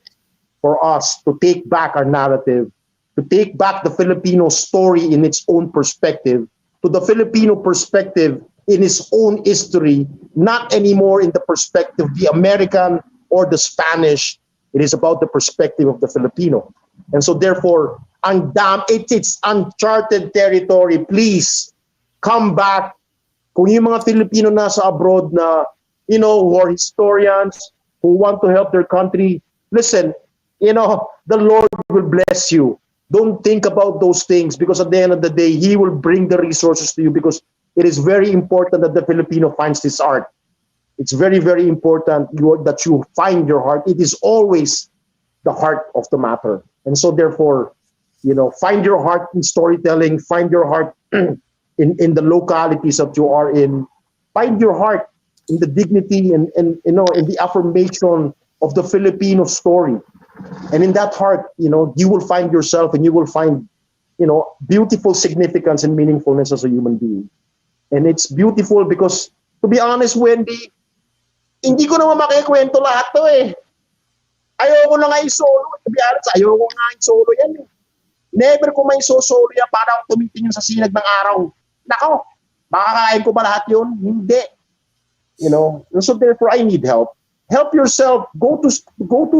for us to take back our narrative, to take back the Filipino story in its own perspective, to the Filipino perspective in its own history, not anymore in the perspective of the American or the Spanish. It is about the perspective of the Filipino. And so therefore, it's uncharted territory. Please, come back. Kung yung mga Filipino nasa abroad na, who are historians, who want to help their country, listen, the Lord will bless you. Don't think about those things because at the end of the day, He will bring the resources to you because it is very important that the Filipino finds this art. It's very, very important that you find your heart. It is always the heart of the matter. And so therefore, find your heart in storytelling, find your heart in the localities that you are in, find your heart in the dignity and in the affirmation of the Filipino story. And in that heart, you will find yourself and you will find, beautiful significance and meaningfulness as a human being. And it's beautiful because, to be honest, Wendy, hindi ko naman makikwento lahat to eh. Ayoko na nga i-solo. To be honest, ayoko nga i-solo yan eh. Never ko may solo yan para akong tumitingin sa sinag ng araw. Nako, makakain ko ba lahat yun? Hindi. So therefore, I need help. Help yourself. Go to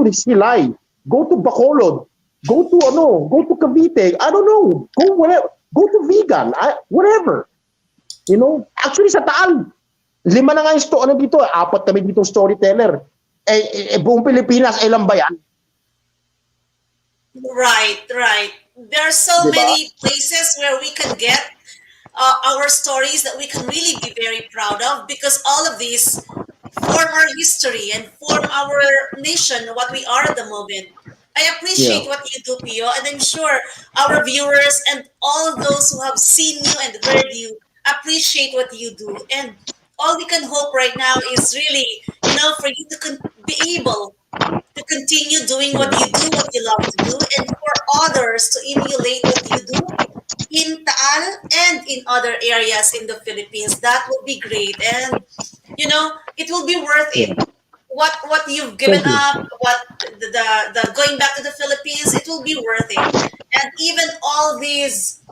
Silay. Go to Bacolod. Go to Cavite. I don't know. Go whatever. Go to Vegan. Whatever. Actually sa Taal, 5 na nga yung dito. 4 kami ditong storyteller. Buong Pilipinas, ilan ba yan?
Right. There are so many places where we can get our stories that we can really be very proud of because all of these form our history and form our nation, what we are at the moment. I appreciate what you do, Pio, and I'm sure our viewers and all those who have seen you and heard you appreciate what you do. And all we can hope right now is really, for you to be able to continue doing what you do, what you love to do, and for others to emulate what you do in Taal and in other areas in the Philippines. That would be great. And, it will be worth it. What you've given up, what the going back to the Philippines, it will be worth it. And even all these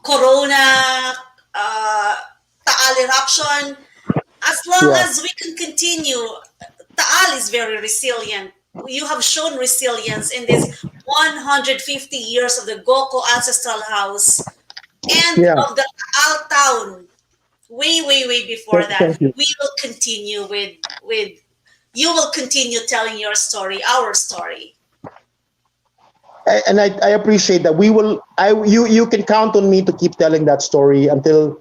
Corona, Taal eruption, as long as we can continue, Taal is very resilient. You have shown resilience in this 150 years of the Goco Ancestral House and of the Taal town. Way before that. We will continue with you will continue telling your story, our story.
And I appreciate that. You can count on me to keep telling that story until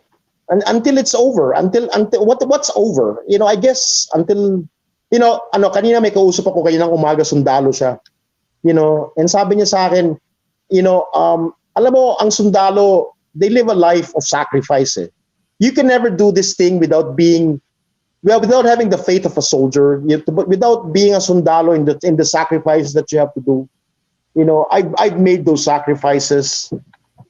it's over. Until what's over? I guess until kanina may kausap ako kaninang umaga, sundalo siya. And sabi niya sa akin, alam mo, ang sundalo, they live a life of sacrifice eh. You can never do this thing without having the faith of a soldier, without being a sundalo in the sacrifices that you have to do. I've made those sacrifices,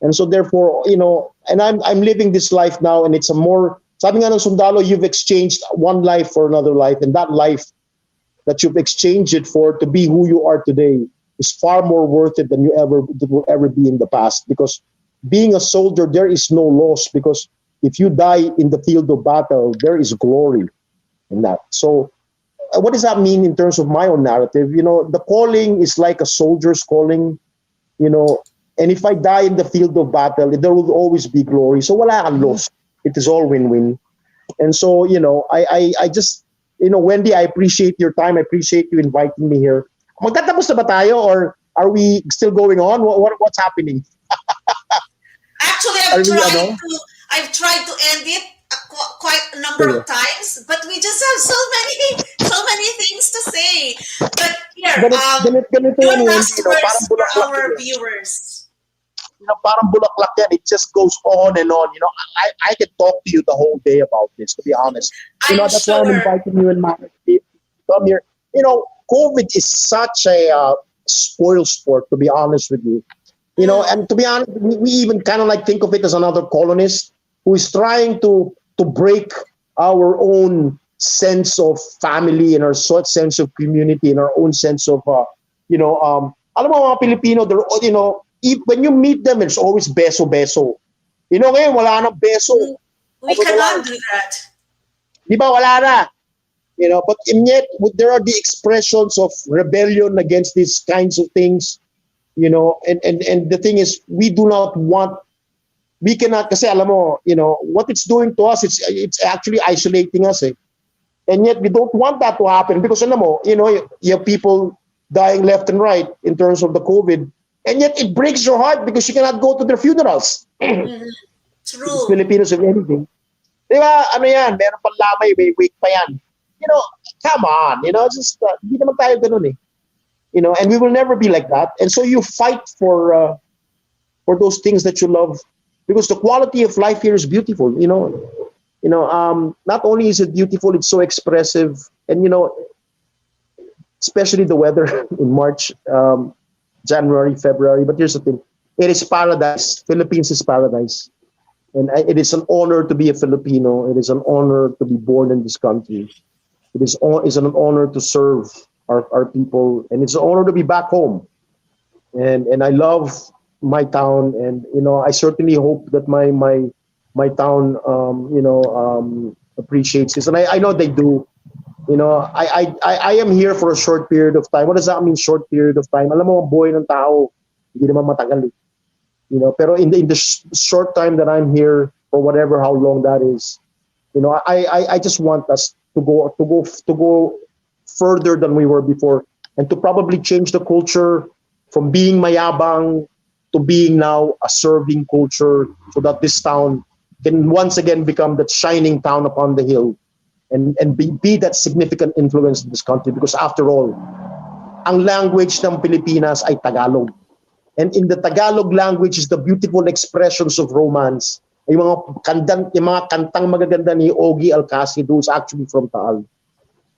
and so therefore, and I'm living this life now, and it's a more. Sabi nga ng sundalo, you've exchanged one life for another life, and that life that you've exchanged it for to be who you are today is far more worth it than will ever be in the past. Because being a soldier, there is no loss, because if you die in the field of battle, there is glory in that. So what does that mean in terms of my own narrative? The calling is like a soldier's calling, and if I die in the field of battle, there will always be glory. So wala kang loss. It is all win-win. And so, I just, Wendy, I appreciate your time. I appreciate you inviting me here. Magtatapos na ba tayo or are we still going on? What's happening?
Actually,
Are we, ano?
I've tried to end it quite a number of times, but we just have so many things to say. But here,
Ganito
your
yan, Wendy,
last words
parang
for
bulaklak
our
yan.
viewers.
Parang bulaklak yan. It just goes on and on. I could talk to you the whole day about this, to be honest.
I'm
That's why I'm
sure.
inviting you and my to come here. COVID is such a spoil sport, to be honest with you. And to be honest, we even kind of like think of it as another colonist who is trying to break our own sense of family and our sense of community and our own sense of, alam mo mga Pilipino, they're, when you meet them, it's always beso-beso. Ngayon, wala nang beso.
We cannot do that.
Di ba, wala na. But yet, there are the expressions of rebellion against these kinds of things. And the thing is, we do not want, we cannot, kasi alam mo, what it's doing to us, it's actually isolating us. And yet, we don't want that to happen because, alam mo, you have people dying left and right in terms of the COVID. And yet, it breaks your heart because you cannot go to their funerals.
True.
It's Filipinos of anything. Di ba, ano yan, meron pang lamay, may wake pa yan. Come on, just, hindi naman tayo ganun eh. And we will never be like that. And so you fight for those things that you love because the quality of life here is beautiful. Not only is it beautiful, it's so expressive, and especially the weather in March, January, February. But here's the thing: it is paradise. Philippines is paradise, and it is an honor to be a Filipino. It is an honor to be born in this country. It is an honor to serve our people, and it's an honor to be back home. And I love my town, and I certainly hope that my town appreciates this, and I know they do. I am here for a short period of time. What does that mean, short period of time? Alam mo, ang buhay ng tao hindi naman matagal. Pero in the short time that I'm here, for whatever how long that is, I just want us to go further than we were before, and to probably change the culture from being mayabang to being now a serving culture, so that this town can once again become that shining town upon the hill, and be that significant influence in this country. Because after all, ang language ng Pilipinas ay Tagalog. And in the Tagalog language is the beautiful expressions of romance. Yung mga kantang magaganda ni Ogie Alcacid, who's actually from Taal.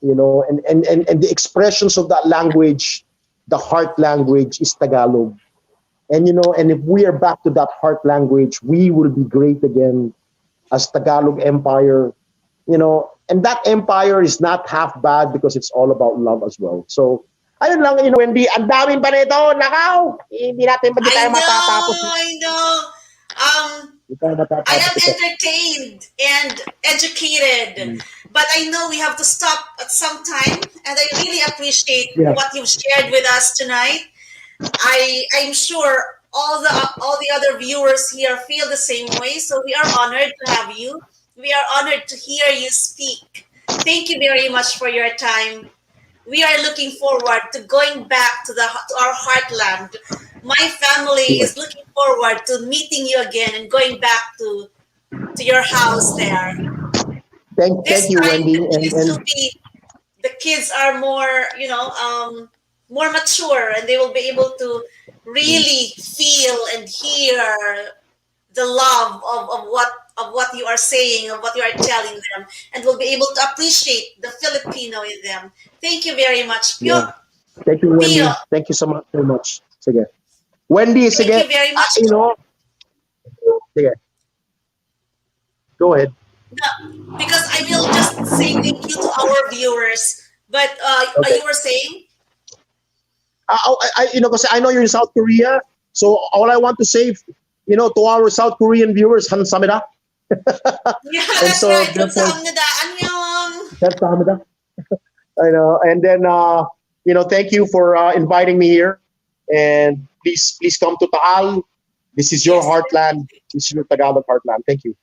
And the expressions of that language, the heart language, is Tagalog. And and if we are back to that heart language, we will be great again as Tagalog Empire. And that empire is not half bad because it's all about love as well. So, ayun lang, Wendy, ang daming pa nito, nakaw! Hindi tayo matatapos.
I know. I am entertained and educated, but I know we have to stop at some time, and I really appreciate what you've shared with us tonight. I'm sure all the other viewers here feel the same way, so we are honored to have you. We are honored to hear you speak. Thank you very much for your time. We are looking forward to going back to our heartland. My family is looking forward to meeting you again and going back to your house there.
Thank you, Wendy.
The kids are more, more mature, and they will be able to really feel and hear the love of what you are saying, of what you are telling them, and will be able to appreciate the Filipino in them. Thank you very much, Pio.
Yeah. Thank you, Wendy.
Pio.
Thank you so much. Sige. Wendy, sige.
Thank you very much.
Sige. Go ahead.
No, because I will just say thank you to our viewers. But you were saying?
Kasi I know you're in South Korea, so all I want to say, to our South Korean viewers, hansamida.
Yeah, that's
so,
right. Hansamida. Annyeong.
I know. And then, thank you for inviting me here. And please come to Taal. This is your heartland. This is your Tagalog heartland. Thank you.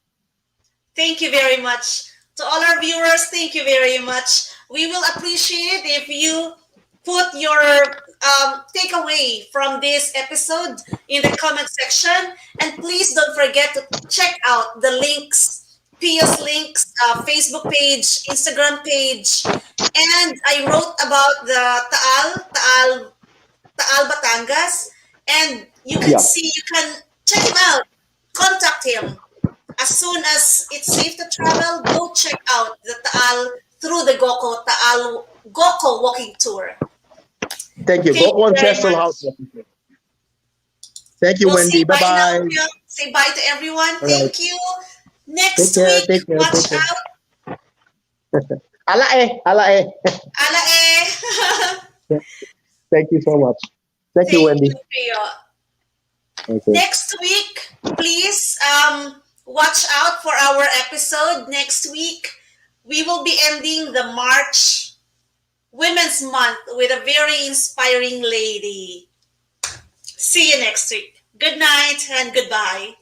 Thank you very much. To all our viewers, thank you very much. We will appreciate if you put your takeaway from this episode in the comment section. And please don't forget to check out the links, Pia's links, Facebook page, Instagram page. And I wrote about the Taal Batangas. And you can
Yeah.
see, you can check him out, contact him. As soon as it's safe to travel, go check out the Taal through the Goco Walking Tour.
Thank you.
Thank
Goco
you very
Ancestral
much.
House. Thank you,
We'll say
Wendy.
bye now,
Bye-bye.
Pio. Say bye to everyone.
All right.
Thank you.
Take
Next
care.
week,
Take care.
watch
Take care.
out.
Ala eh. Ala eh.
Ala eh.
Thank you so much. Thank you,
Thank
Wendy.
you, Pio.
Okay.
Next week, please watch out for our episode next week. We will be ending the March Women's Month with a very inspiring lady. See you next week. Good night and goodbye.